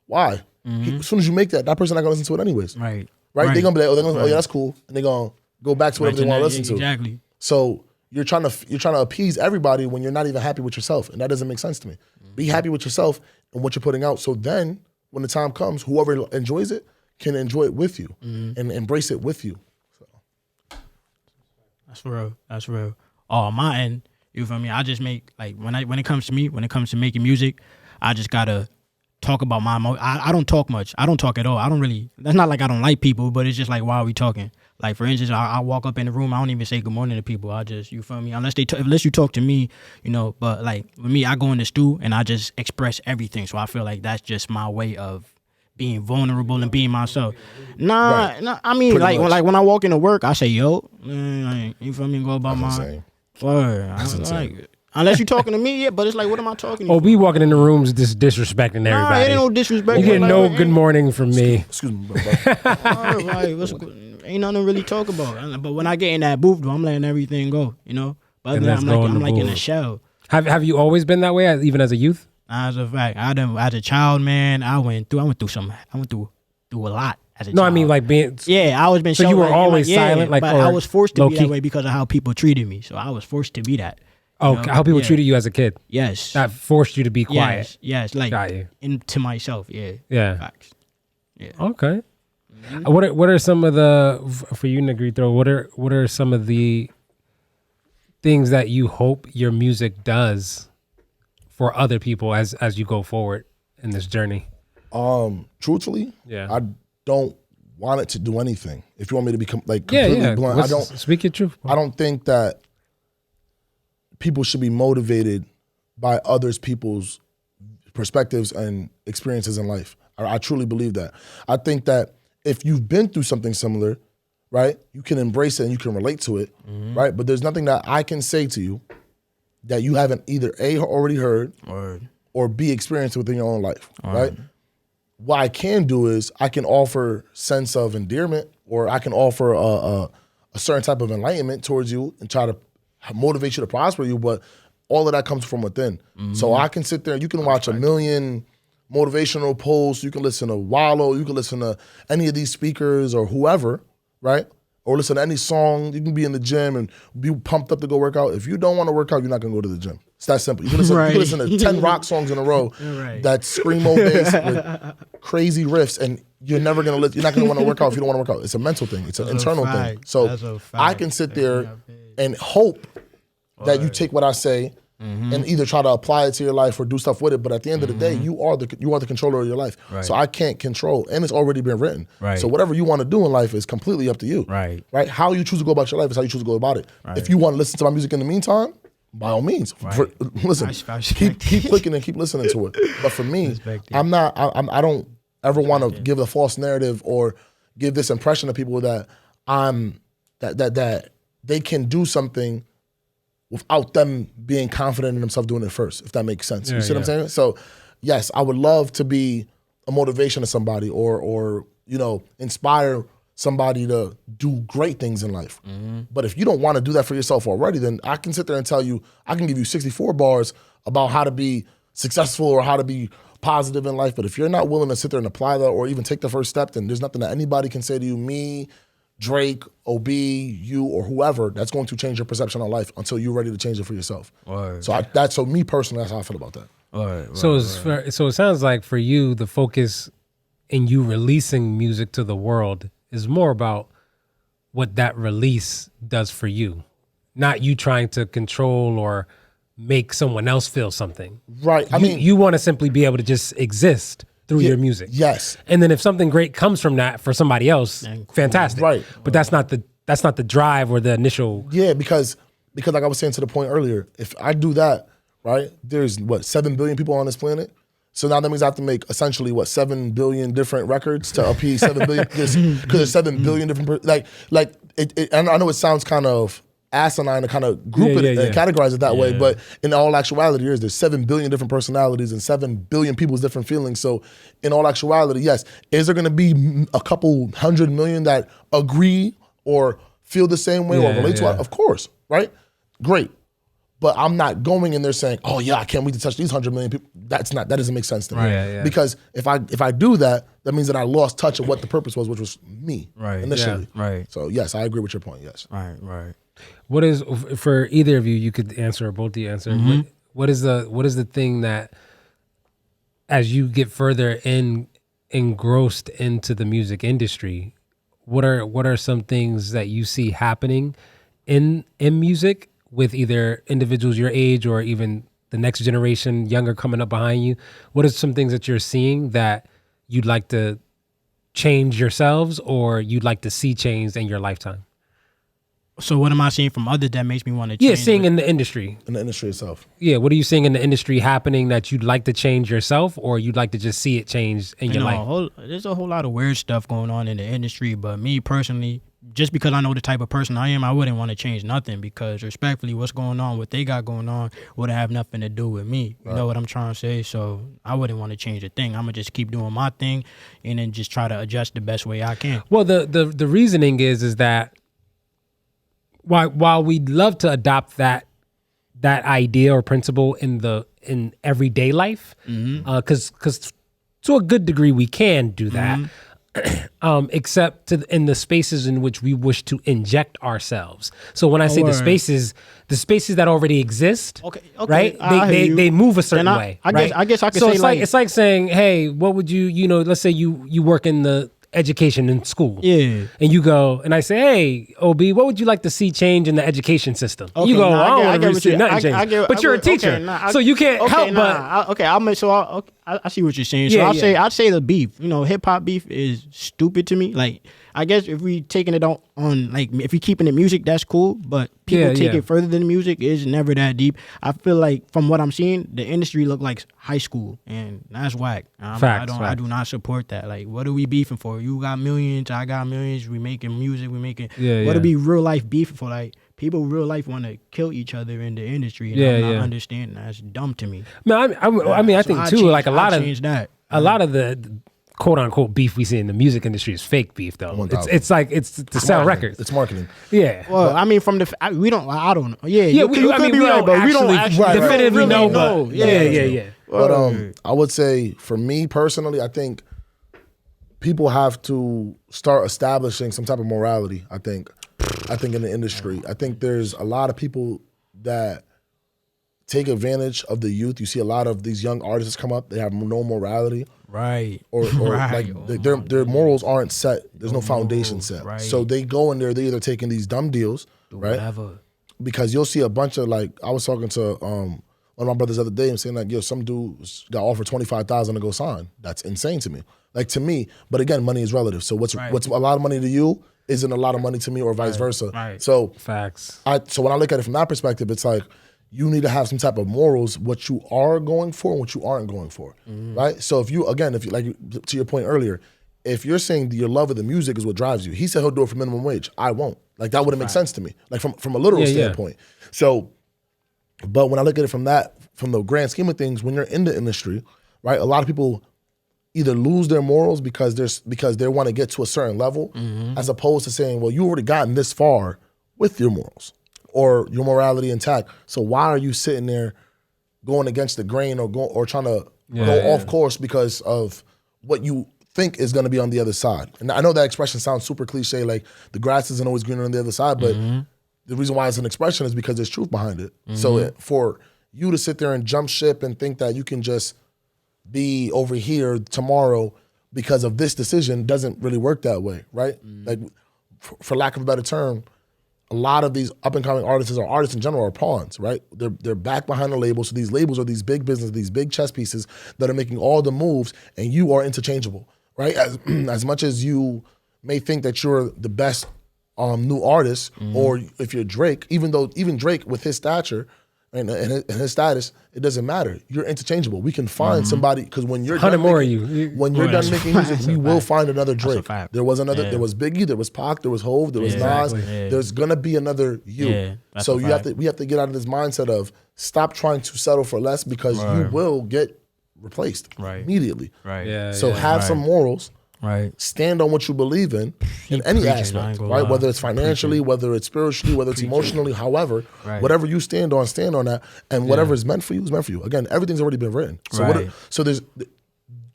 why? As soon as you make that person not gonna listen to it anyways. Right? They're gonna be like, oh yeah, that's cool. And they're gonna go back to whatever they want to listen to. Exactly. So you're trying to appease everybody when you're not even happy with yourself. And that doesn't make sense to me. Be happy with yourself and what you're putting out. So then when the time comes, whoever enjoys it can enjoy it with you and embrace it with you. So. That's real. On my end, you feel me? I just make, like, when it comes to making music, I just gotta talk about my emotions. I don't talk much. I don't talk at all. I don't really, that's not like I don't like people, but it's just like, why are we talking? Like, for instance, I walk up in the room, I don't even say good morning to people. I just, you feel me? Unless you talk to me, you know, but like, with me, I go in the stew and I just express everything. So I feel like that's just my way of being vulnerable and being myself. Nah, I mean, like when I walk into work, I say, yo, you feel me? Go about my word. Unless you're talking to me, yeah, but it's like, what am I talking to you? OB walking in the rooms just disrespecting everybody. Nah, it ain't no disrespect. You get no good morning from me. Excuse me, bro. Ain't nothing to really talk about. But when I get in that booth, though, I'm letting everything go, you know? But I'm like in a shell. Have you always been that way, even as a youth? As a fact, as a child, man, I went through a lot as a child. No, I mean like being. Yeah, I was been. So you were always silent, like, but I was forced to be that way because of how people treated me. So I was forced to be that. Oh, how people treated you as a kid. Yes. That forced you to be quiet. Yes, like got you. into myself. Yeah. Yeah. Facts. Yeah. Okay. What are some of the, for you, Negrito, what are some of the things that you hope your music does for other people as you go forward in this journey? Truthfully, Yeah. I don't want it to do anything. If you want me to become like completely blunt, I don't speak your truth. I don't think that people should be motivated by others people's perspectives and experiences in life. I truly believe that. I think that if you've been through something similar, right, you can embrace it and you can relate to it, right? But there's nothing that I can say to you that you haven't either A, already heard, or B, experienced within your own life, right? What I can do is I can offer sense of endearment, or I can offer a certain type of enlightenment towards you and try to motivate you to prosper you, but all of that comes from within. So I can sit there, you can watch a million motivational posts, you can listen to Wallow, you can listen to any of these speakers or whoever, right? Or listen to any song. You can be in the gym and be pumped up to go work out. If you don't want to work out, you're not going to go to the gym. It's that simple. You can listen to 10 rock songs in a row that screamo bass with crazy riffs, and you're never going to. You're not going to want to work out if you don't want to work out. It's a mental thing. It's an internal thing. So I can sit there and hope that you take what I say and either try to apply it to your life or do stuff with it. But at the end of the day, you are the controller of your life. So I can't control, and it's already been written. So whatever you want to do in life is completely up to you. Right? How you choose to go about your life is how you choose to go about it. If you want to listen to my music in the meantime, by all means, listen. Keep clicking and keep listening to it. But for me, I don't ever want to give a false narrative or give this impression to people that that they can do something without them being confident in themselves doing it first, if that makes sense. You see what I'm saying? So yes, I would love to be a motivation to somebody or inspire somebody to do great things in life. But if you don't want to do that for yourself already, then I can sit there and tell you, I can give you 64 bars about how to be successful or how to be positive in life. But if you're not willing to sit there and apply that or even take the first step, then there's nothing that anybody can say to you, me, Drake, OB, you, or whoever, that's going to change your perception on life until you're ready to change it for yourself. So me personally, that's how I feel about that. So it sounds like for you, the focus in you releasing music to the world is more about what that release does for you, not you trying to control or make someone else feel something. Right. I mean, you want to simply be able to just exist through your music. Yes. And then if something great comes from that for somebody else, fantastic. Right. But that's not the drive or the initial. Yeah, because like I was saying to the point earlier, if I do that, right, there's 7 billion people on this planet. So now that means I have to make essentially 7 billion different records to appease 7 billion because there's 7 billion different like it. And I know it sounds kind of asinine to kind of group it and categorize it that way, but in all actuality, there's 7 billion different personalities and 7 billion people's different feelings. So in all actuality, yes, is there going to be a couple 100 million that agree or feel the same way or relate to it? Of course, right? Great. But I'm not going in there saying, "Oh yeah, I can't wait to touch these 100 million people." That doesn't make sense to me. Because if I do that, that means that I lost touch of what the purpose was, which was me initially. So yes, I agree with your point. Yes. Right. What is, for either of you, you could answer or both of you answer. What is the thing that, as you get further engrossed into the music industry, what are some things that you see happening in music with either individuals your age or even the next generation, younger coming up behind you? What are some things that you're seeing that you'd like to change yourselves or you'd like to see changed in your lifetime? So what am I seeing from others that makes me want to change? Yeah, seeing in the industry. In the industry itself. Yeah, what are you seeing in the industry happening that you'd like to change yourself or you'd like to just see it change in your life? There's a whole lot of weird stuff going on in the industry, but me personally, just because I know the type of person I am, I wouldn't want to change nothing because respectfully, what's going on, what they got going on, wouldn't have nothing to do with me. You know what I'm trying to say? So I wouldn't want to change a thing. I'm going to just keep doing my thing and then just try to adjust the best way I can. Well, the reasoning is that while we'd love to adopt that idea or principle in everyday life, because to a good degree we can do that, except in the spaces in which we wish to inject ourselves. So when I say the spaces that already exist, right? They move a certain way. I guess I could so say it's like saying, hey, what would you let's say you work in the education in school. Yeah. And you go, and I say, hey, OB, what would you like to see change in the education system? Okay, you go, nah, I don't want get to what see you- nothing change. But you're a teacher, okay, nah, so you can't help but. I see what you're saying. So Yeah, I'd say the beef. You know, hip hop beef is stupid to me. Like, I guess if we taking it on like, if we keeping it music, that's cool. But people take it further than music is never that deep. I feel like from what I'm seeing, the industry look like high school, and that's whack. I do not support that. Like, what are we beefing for? You got millions, I got millions. We making music. We making. What are we real life beefing for? Like, people real life want to kill each other in the industry, and I'm not understanding. That's dumb to me. Man, I mean, I think too, like a lot of the quote unquote beef we see in the music industry is fake beef though. It's like it's to sell records. It's marketing. Yeah. Well, I mean, from the we don't. I don't know. Yeah. Yeah. We don't actually definitively know. know. Yeah. But I would say for me personally, I think people have to start establishing some type of morality. I think in the industry, I think there's a lot of people that take advantage of the youth. You see a lot of these young artists come up. They have no morality. Right. Or like their morals aren't set. There's no foundation set. Right. So they go in there, they're either taking these dumb deals, right? Whatever. Because you'll see a bunch of, like, I was talking to one of my brothers the other day and saying like, yo, some dude got offered $25,000 to go sign. That's insane to me. Like, to me, but again, money is relative. So what's a lot of money to you isn't a lot of money to me, or vice versa. Right. So facts. So when I look at it from that perspective, it's like, you need to have some type of morals, what you are going for and what you aren't going for, right? So if you like, to your point earlier, if you're saying your love of the music is what drives you, he said he'll do it for minimum wage. I won't. Like, that wouldn't make sense to me, like from a literal standpoint. So, but when I look at it from the grand scheme of things, when you're in the industry, right, a lot of people either lose their morals because they want to get to a certain level, as opposed to saying, well, you already gotten this far with your morals or your morality intact. So why are you sitting there going against the grain or trying to go off course because of what you think is going to be on the other side? And I know that expression sounds super cliche, like the grass isn't always greener on the other side, but the reason why it's an expression is because there's truth behind it. So for you to sit there and jump ship and think that you can just be over here tomorrow because of this decision doesn't really work that way, right? Like, for lack of a better term, a lot of these up-and-coming artists or artists in general are pawns, right? They're back behind the labels. So these labels are these big business, these big chess pieces that are making all the moves, and you are interchangeable, right? As much as you may think that you're the best new artist, or if you're Drake, even Drake with his stature and his status, it doesn't matter. You're interchangeable. We can find somebody, because when you're done making music, we will find another Drake. There was another. There was Biggie. There was Pac. There was Hove. There was Nas. There's gonna be another you. So we have to get out of this mindset of stop trying to settle for less, because you will get replaced immediately. So have some morals. Right. Stand on what you believe in any aspect, right? Whether it's financially, whether it's spiritually, whether it's emotionally, however, whatever you stand on that. And whatever is meant for you is meant for you. Again, everything's already been written. So there's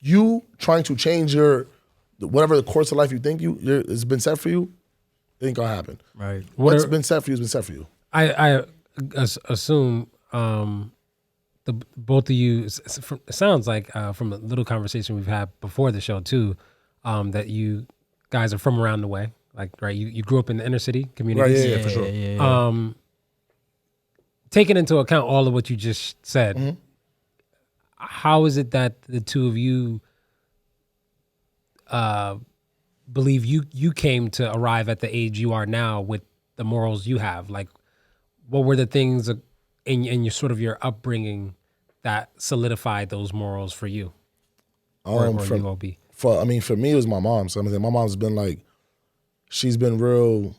you trying to change whatever the course of life you think has been set for you, it ain't gonna happen. Right. What's been set for you has been set for you. I assume the both of you, it sounds like from a little conversation we've had before the show too, that you guys are from around the way, like, right? You grew up in the inner city communities. Right, yeah, for sure. Taking into account all of what you just said, how is it that the two of you believe you came to arrive at the age you are now with the morals you have? Like, what were the things in your sort of your upbringing that solidified those morals for you? Or you, OB? For me, it was my mom. So my mom's been like, she's been real,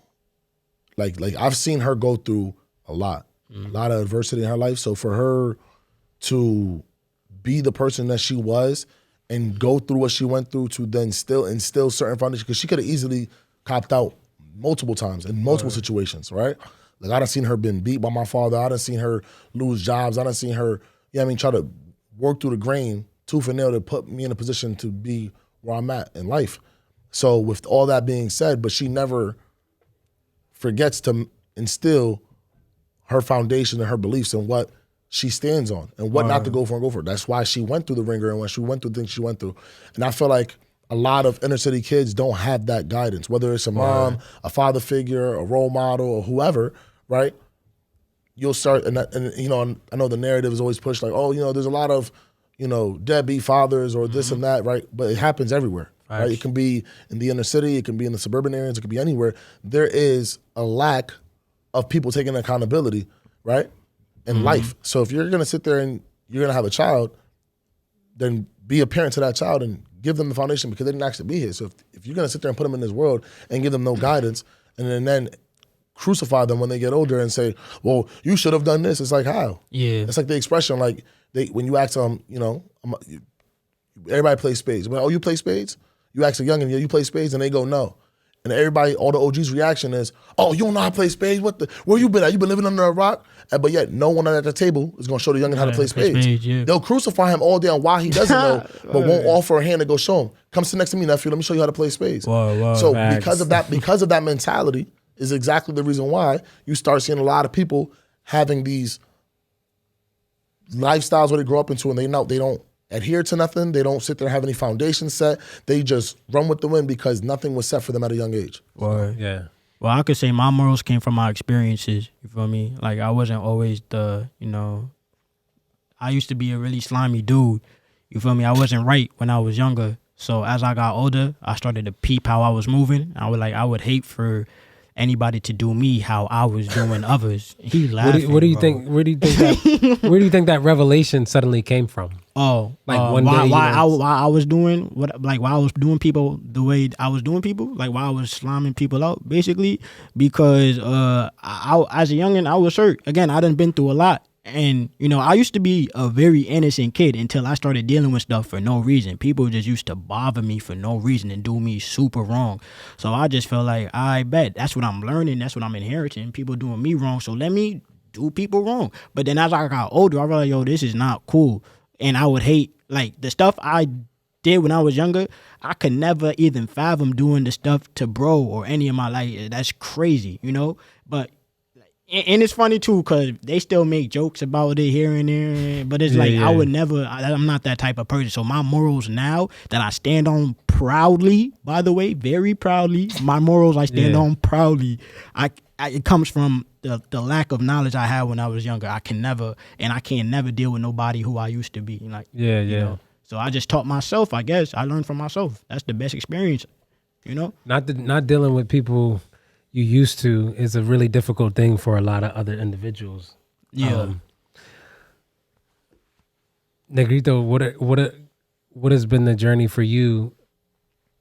like I've seen her go through a lot of adversity in her life. So for her to be the person that she was and go through what she went through to then still instill certain foundations, because she could have easily copped out multiple times in multiple situations, right? Like, I done seen her been beat by my father. I done seen her lose jobs. I done seen her, try to work through the grain tooth and nail to put me in a position to be where I'm at in life. So with all that being said, but she never forgets to instill her foundation and her beliefs and what she stands on and what not to go for and go for. That's why she went through the ringer and when she went through things she went through. And I feel like a lot of inner city kids don't have that guidance, whether it's a mom, a father figure, a role model, or whoever, right? You'll start, and you know, I know the narrative is always pushed like, oh, you know, there's a lot of, you know, deadbeat fathers or this and that, right? But it happens everywhere, right? It can be in the inner city, it can be in the suburban areas, it can be anywhere. There is a lack of people taking accountability, right, in life. So if you're gonna sit there and you're gonna have a child, then be a parent to that child and give them the foundation because they didn't actually be here. So if you're gonna sit there and put them in this world and give them no guidance, and then crucify them when they get older and say, well, you should have done this. It's like, how? Yeah. It's like the expression, like when you ask them, you know, everybody plays spades. Well, oh, you play spades? You ask a youngin', yeah, you play spades? And they go, no. And everybody, all the OG's reaction is, oh, you don't know how to play spades? Where you been at? You been living under a rock? But yet no one at the table is gonna show the youngin' how to play spades. They'll crucify him all day on why he doesn't know, but won't offer a hand to go show him. Come sit next to me, nephew. Let me show you how to play spades. So because of that mentality is exactly the reason why you start seeing a lot of people having these lifestyles where they grow up into, and they don't adhere to nothing. They don't sit there and have any foundation set. They just run with the wind because nothing was set for them at a young age. Yeah. Well, I could say my morals came from my experiences. You feel me? Like, I wasn't always I used to be a really slimy dude. You feel me? I wasn't right when I was younger. So as I got older, I started to peep how I was moving. I would hate for anybody to do me how I was doing others. He laughing. Where do you think that revelation suddenly came from? Oh, like one day, why I was doing why I was doing people the way I was doing people, like why I was slamming people out, basically, because I as a youngin' I was hurt. Again, I done been through a lot. And, you know, I used to be a very innocent kid until I started dealing with stuff for no reason. People just used to bother me for no reason and do me super wrong. So I just felt like, I bet that's what I'm learning. That's what I'm inheriting. People doing me wrong. So let me do people wrong. But then as I got older, I realized, yo, this is not cool. And I would hate, like, the stuff I did when I was younger, I could never even fathom doing the stuff to bro or any of my, like, that's crazy, you know? But and it's funny too, because they still make jokes about it here and there. But it's I would never, I'm not that type of person. So my morals now that I stand on proudly, by the way, very proudly, my morals I stand on proudly. It comes from the lack of knowledge I had when I was younger. I can never deal with nobody who I used to be. Like, you know? So I just taught myself, I guess. I learned from myself. That's the best experience, you know? Not dealing with people you used to is a really difficult thing for a lot of other individuals. Yeah. Negrito, what has been the journey for you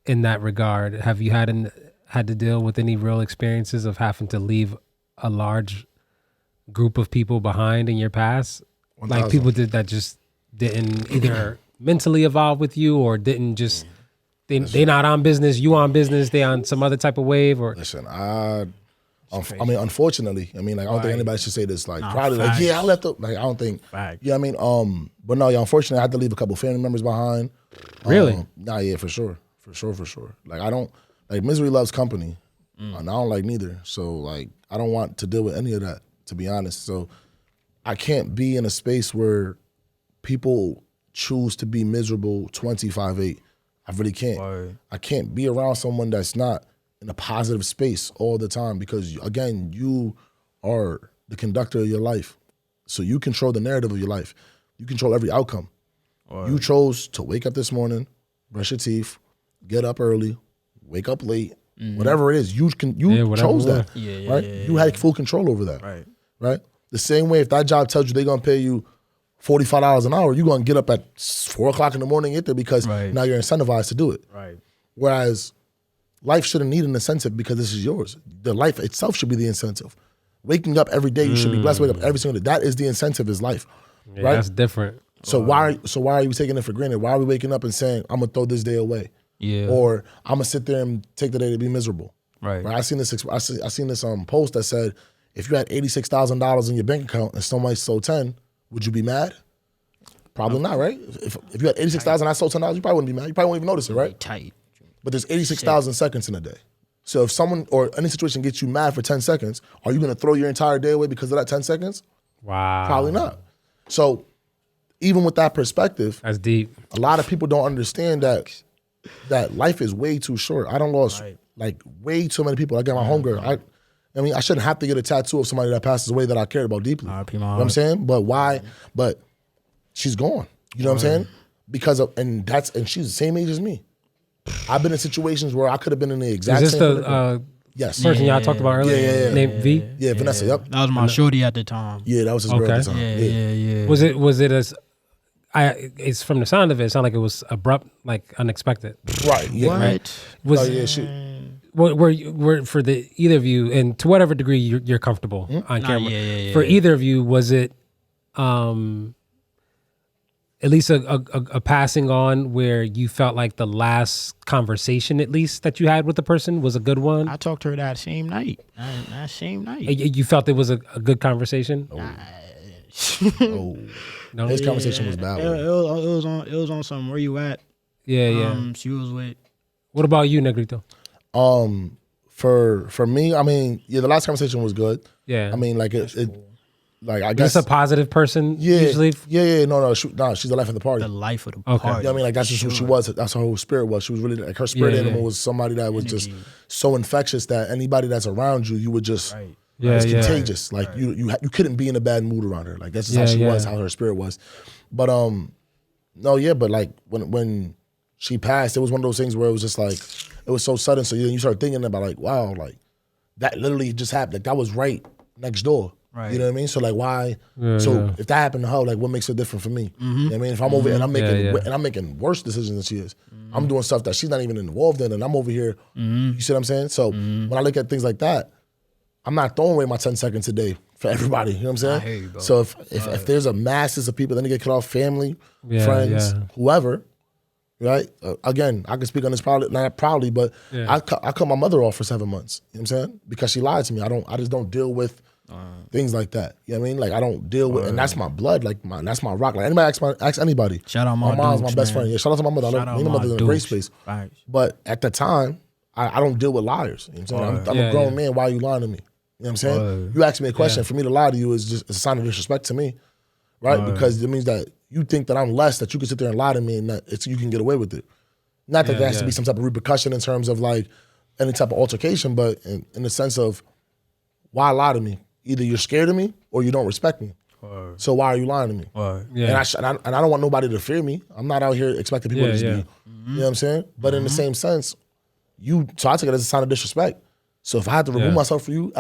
in that regard? Have you had to deal with any real experiences of having to leave a large group of people behind in your past? 1,000. Like people that just didn't either mentally evolve with you or didn't just... They not on business, you on business, they on some other type of wave, or listen, I mean, unfortunately, I mean, like, I don't think anybody should say this, like, proudly, like, yeah, I left up, like, I don't think, yeah, I mean, but no, yeah, unfortunately, I had to leave a couple family members behind. Really? Yeah, for sure. Like, I don't, like, misery loves company, and I don't like neither, so, like, I don't want to deal with any of that, to be honest, so I can't be in a space where people choose to be miserable 25/8. I really can't. Word. I can't be around someone that's not in a positive space all the time because, again, you are the conductor of your life. So you control the narrative of your life. You control every outcome. Word. You chose to wake up this morning, brush your teeth, get up early, wake up late, whatever it is. You chose that. Right? You had full control over that. Right? The same way if that job tells you they're going to pay you $45 an hour, you're going to get up at 4 o'clock in the morning and get there because now you're incentivized to do it. Right. Whereas life shouldn't need an incentive because this is yours. The life itself should be the incentive. Waking up every day, you should be blessed to wake up every single day. That is the incentive, is life. Yeah, right? That's different. So why are you taking it for granted? Why are we waking up and saying, I'm going to throw this day away? Yeah. Or I'm going to sit there and take the day to be miserable. Right. I seen this post that said, if you had $86,000 in your bank account and somebody sold 10, would you be mad? Probably not, right? If you had 86,000, I sold $10, you probably wouldn't be mad. You probably wouldn't even notice it, right? Tight. But there's 86,000 seconds in a day. So if someone or any situation gets you mad for 10 seconds, are you going to throw your entire day away because of that 10 seconds? Wow. Probably not. So even with that perspective, that's deep. A lot of people don't understand that that life is way too short. I don't lost like way too many people. I got my homegirl. I mean, I shouldn't have to get a tattoo of somebody that passes away that I cared about deeply. You know what I'm saying? But why? But she's gone. You know what I'm saying? Because of and she's the same age as me. I've been in situations where I could have been in the exact Is this same the yes person y'all talked about earlier? Yeah. Named V? Yeah, Vanessa, yep. That was my shorty at the time. Yeah, that was his girl at the time. Yeah. Was it as it's from the sound of it sounded like it was abrupt, like unexpected. Right. Yeah. What? Right. Was were for the either of you, and to whatever degree you're comfortable on camera, for either of you, was it at least a passing on where you felt like the last conversation, at least that you had with the person, was a good one? I talked to her that same night. That same night. You felt it was a good conversation? No, his conversation was bad. It was on some where you at. Yeah. She was with. What about you, Negrito? For me, I mean, the last conversation was good. Yeah. I mean, like it like I Is guess this a positive person usually? Yeah. No, she's the life of the party. The life of the Okay. party. You know what I mean? Like that's just who she was. That's her whole spirit was. She was really like her spirit animal was somebody that was just so infectious that anybody that's around you, you would just it's contagious. Like you couldn't be in a bad mood around her. Like that's just how she was, how her spirit was. But but like when she passed, it was one of those things where it was just like it was so sudden. So you start thinking about like, wow, like that literally just happened. Like that was right next door. Right. You know what I mean? So like why? If that happened to her, like what makes it different for me? You know what I mean? If I'm over and I'm making worse decisions than she is, I'm doing stuff that she's not even involved in, and I'm over here. You see what I'm saying? So when I look at things like that, I'm not throwing away my 10 seconds a day for everybody. You know what I'm saying? I hear you, bro. So if there's a masses of people, then they get cut off, family, friends, whoever. Right? Again, I can speak on this not proudly, but I cut my mother off for 7 months. You know what I'm saying? Because she lied to me. I just don't deal with things like that. You know what I mean? Like I don't deal with, and that's my blood. Like that's my rock. Like anybody ask anybody. Shout out my mom's my best man. friend. Yeah, shout out to my mother. I love my mother's in a great space. Right. But at the time, I don't deal with liars. You know what I'm saying? I'm a grown man. Why are you lying to me? You know what I'm saying? You ask me a question, for me to lie to you is just a sign of disrespect to me, right? Because it means that you think that I'm less, that you can sit there and lie to me and that you can get away with it. Not that there has to be some type of repercussion in terms of like any type of altercation, but in the sense of why lie to me? Either you're scared of me or you don't respect me. So why are you lying to me? And I don't want nobody to fear me. I'm not out here expecting people to just be, you know what I'm saying? But in the same sense, so I took it as a sign of disrespect. So if I had to remove myself from you,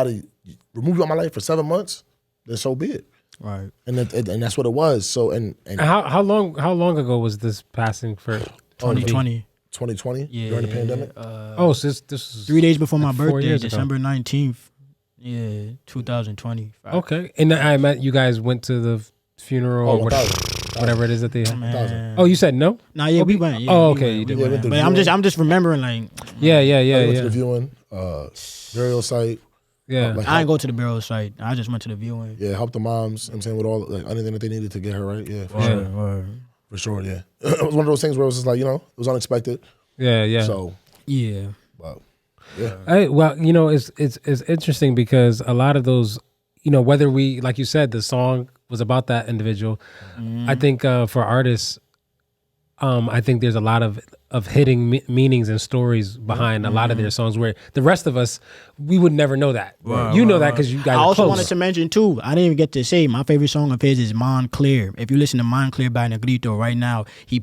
remove you out of my life for 7 months, then so be it. Right. And that's what it was. So and how long ago was this passing for? 2020. 2020 during the pandemic. So this is 3 days before my 4 birthday, years ago. December 19th. Yeah, 2020. Okay, and I met you guys went to the funeral or whatever it is that they had. Man. Oh, you said no? Nah, yeah, we went. Yeah, Oh, we okay, went, you did. we Yeah, went. with the But I'm viewing. just remembering like Yeah. I went to the viewing, burial site. Yeah. Like, I didn't go to the burial site. I just went to the viewing. Yeah, help the moms. I'm saying with all like anything that they needed to get her right. Yeah, for sure. For sure. Yeah, it was one of those things where it was just like it was unexpected. Yeah. So Yeah. wow. Yeah. Hey, well, it's interesting because a lot of those, whether we, like you said, the song was about that individual. I think for artists, I think there's a lot of hidden meanings and stories behind a lot of their songs where the rest of us, we would never know that. You know that because you guys I are also close. wanted to mention too, I didn't even get to say my favorite song of his is Montclair. If you listen to Montclair by Negrito right now, he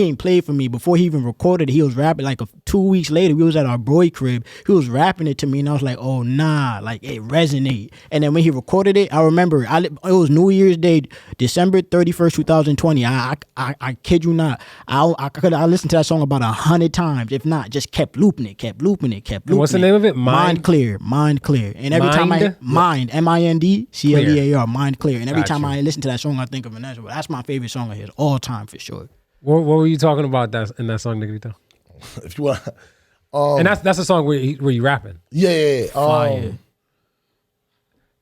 ain't played for me before he even recorded it. He was rapping like 2 weeks later. We was at our boy crib. He was rapping it to me and I was like, oh nah, like it resonate. And then when he recorded it, I remember it was New Year's Day, December 31st, 2020. I kid you not. I listened to that song about 100 times, if not, just kept looping it. What's the name of it? Mind Clear. And every time Mind, MIND, Mind Clear. And every time I listen to that song, I think of Vanessa. That's my favorite song of his all time for sure. What were you talking about in that song, Negrito? If you want, and that's a song where you rapping. Yeah.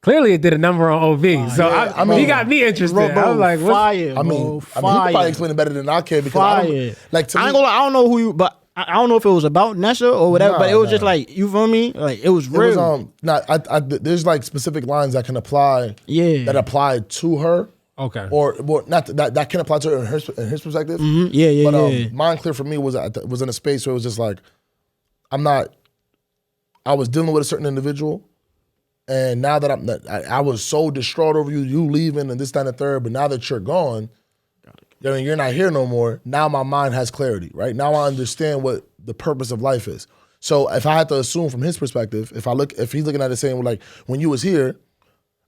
Clearly, it did a number on OB, so he got me interested. Bro, I was like, what? fire, I mean, he could probably explain it better than I can because Fire. to me, I ain't gonna lie, I don't know who you, but I don't know if it was about Nessa or whatever, but it was just like, you feel me? Like it was real. There's like specific lines that can apply. Yeah. That apply to her. Okay. Or not that can apply to her in his perspective. Mm-hmm. Yeah, But mine clear for me was in a space where it was just like, I was dealing with a certain individual, and now that I was so distraught over you leaving and this, that, and the third, but now that you're gone, you're not here no more. Now my mind has clarity, right? Now I understand what the purpose of life is. So if I had to assume from his perspective, if he's looking at it saying, well, like, when you was here,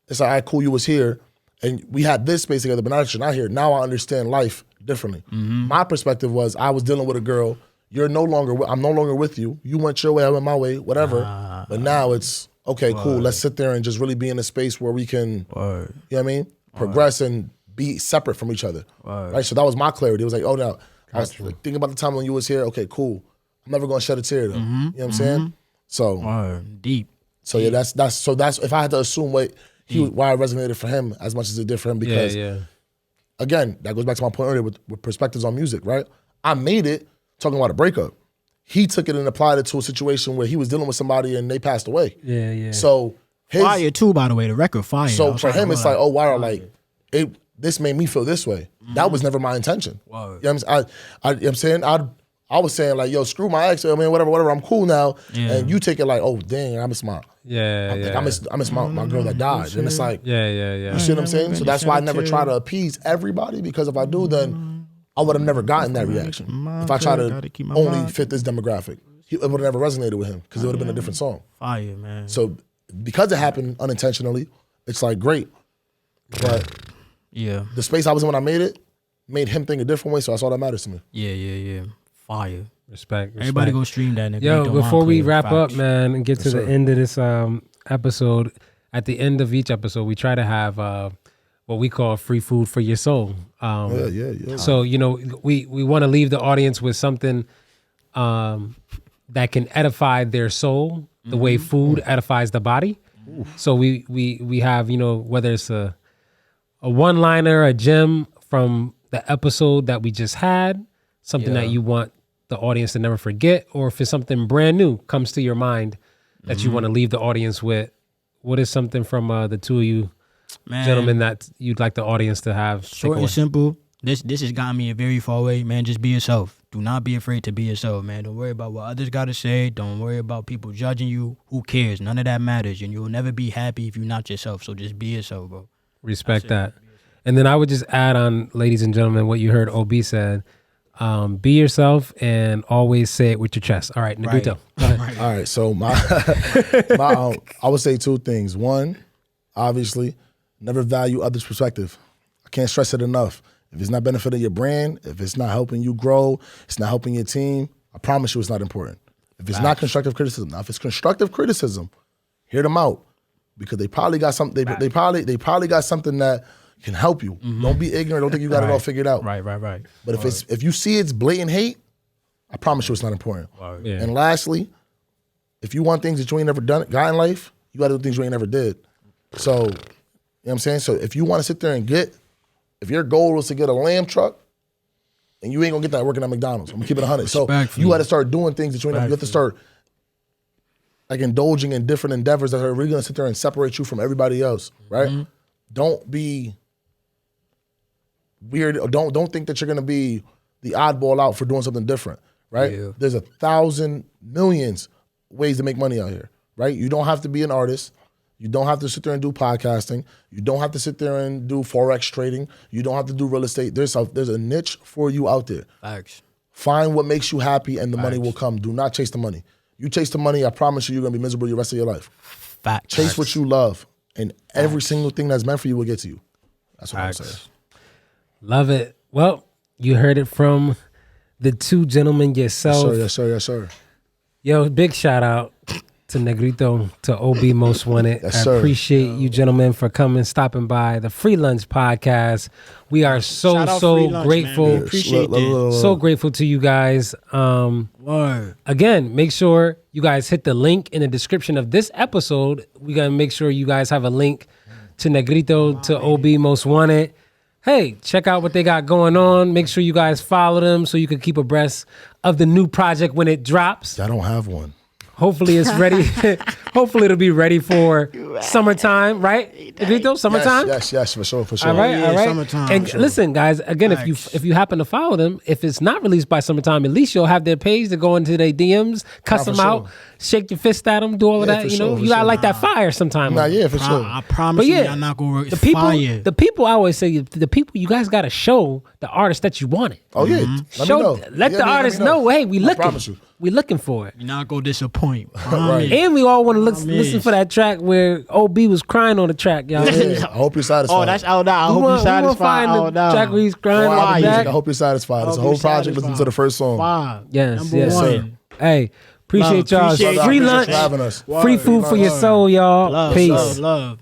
it's like, all right, cool, you was here, and we had this space together, but now that you're not here, now I understand life differently. Mm-hmm. My perspective was I was dealing with a girl. I'm no longer with you. You went your way, I went my way, whatever. But now it's, okay, cool, let's sit there and just really be in a space where we can, you know what I mean, progress and be separate from each other. Right? So that was my clarity. It was like, oh, now, I was like, thinking about the time when you was here, okay, cool. I'm never going to shed a tear, though. You know what I'm saying? So, deep. So, yeah, that's if I had to assume why it resonated for him as much as it did for him, because, again, that goes back to my point earlier with perspectives on music, right? I made it talking about a breakup. He took it and applied it to a situation where he was dealing with somebody and they passed away. Yeah. So fire too, by the way. The record fire. So for him, it's like, oh wow, like this made me feel this way. That was never my intention. You know what I'm saying? I was saying like, yo, screw my ex. I mean, whatever. I'm cool now. Yeah. And you take it like, oh dang, I miss my. I miss my girl that died. And it's like, you see what I'm saying? So that's why I never try to appease everybody, because if I do, then I would have never gotten that reaction. If I try to only fit this demographic, it would have never resonated with him, because it would have been a different song. Fire, man. So because it happened unintentionally, it's like great. But the space I was in when I made it made him think a different way, so that's all that matters to me. Yeah. Fire. Respect. Everybody go stream that. Yo, before we wrap up, man, and get to the end of this episode, at the end of each episode, we try to have what we call free food for your soul. So, you know, we want to leave the audience with something that can edify their soul the way food edifies the body. So we have, you know, whether it's a one-liner, a gem from the episode that we just had, something that you want the audience to never forget, or if it's something brand new comes to your mind that you want to leave the audience with. What is something from the two of you gentlemen that you'd like the audience to have? Short and simple. This has gotten me a very far way, man. Just be yourself. Do not be afraid to be yourself, man. Don't worry about what others got to say. Don't worry about people judging you. Who cares? None of that matters. And you'll never be happy if you're not yourself. So just be yourself, bro. Respect that. And then I would just add on, ladies and gentlemen, what you heard OB said. Be yourself and always say it with your chest. All right, Negrito. Right. All right, so I would say two things. One, obviously, never value others' perspective. I can't stress it enough. If it's not benefiting your brand, if it's not helping you grow, it's not helping your team, I promise you it's not important. If it's not constructive criticism, now if it's constructive criticism, hear them out, because they probably got something. They probably got something that can help you. Don't be ignorant. Don't think you got it all figured out. Right. But if you see it's blatant hate, I promise you it's not important. And lastly, if you want things that you ain't never got in life, you got to do things you ain't never did. So, you know what I'm saying? So if you want to sit there and if your goal was to get a lamb truck, and you ain't gonna get that working at McDonald's, I'm gonna keep it 100. So you got to start doing things that you ain't never. You have to start like indulging in different endeavors that are really gonna sit there and separate you from everybody else, right? Don't be weird. Don't think that you're gonna be the oddball out for doing something different, right? Yeah. There's 1,000 millions ways to make money out here, right? You don't have to be an artist. You don't have to sit there and do podcasting. You don't have to sit there and do Forex trading. You don't have to do real estate. There's a niche for you out there. Facts. Find what makes you happy and the money will come. Do not chase the money. You chase the money, I promise you're going to be miserable the rest of your life. Facts. Chase what you love, and every single thing that's meant for you will get to you. That's what I'm saying. Love it. Well, you heard it from the two gentlemen yourself. Yes, sir. Yo, big shout out to Negrito, to OB Mostwvnted. Yes, I appreciate you gentlemen for stopping by the Frii Lunch podcast. We are so grateful. Man. Appreciate it. So grateful to you guys. Again, make sure you guys hit the link in the description of this episode. We gotta make sure you guys have a link to Negrito, to OB Mostwvnted. Hey, check out what they got going on. Make sure you guys follow them so you can keep abreast of the new project when it drops. I don't have one. Hopefully it's ready. Hopefully it'll be ready for summertime, right? Negrito, summertime. Yes, for sure. All right, Yeah, all right. summertime, And for sure. listen, guys, again, if you happen to follow them, if it's not released by summertime, at least you'll have their page to go into their DMs, cuss for them out, sure. shake your fist at them, do all of Yeah, that. for You know, sure, for you gotta sure. like that fire sometime. Nah, yeah, for sure. I promise But you, yeah, y'all not gonna work. the people, Fire. the people. I always say, the people. You guys got to show the artist that you want it. Oh yeah, Let the artist know. Hey, we looking. promise you. We looking for it. You're not gonna disappoint. Right. And we all want to Promise. listen for that track where OB was crying on the track, y'all. Yeah, I hope you're satisfied. Oh, that's out now. I We hope want- you're we satisfied. find Oh, the track where he's crying Well, on I the track. hope you're satisfied. It's a hope whole you're project. Listen to the first song. Five. Yes, Number yes. one. Hey, appreciate y'all. Appreciate Free y'all. lunch, Appreciate you having us. free food for your soul, y'all. Love, Peace. love, love.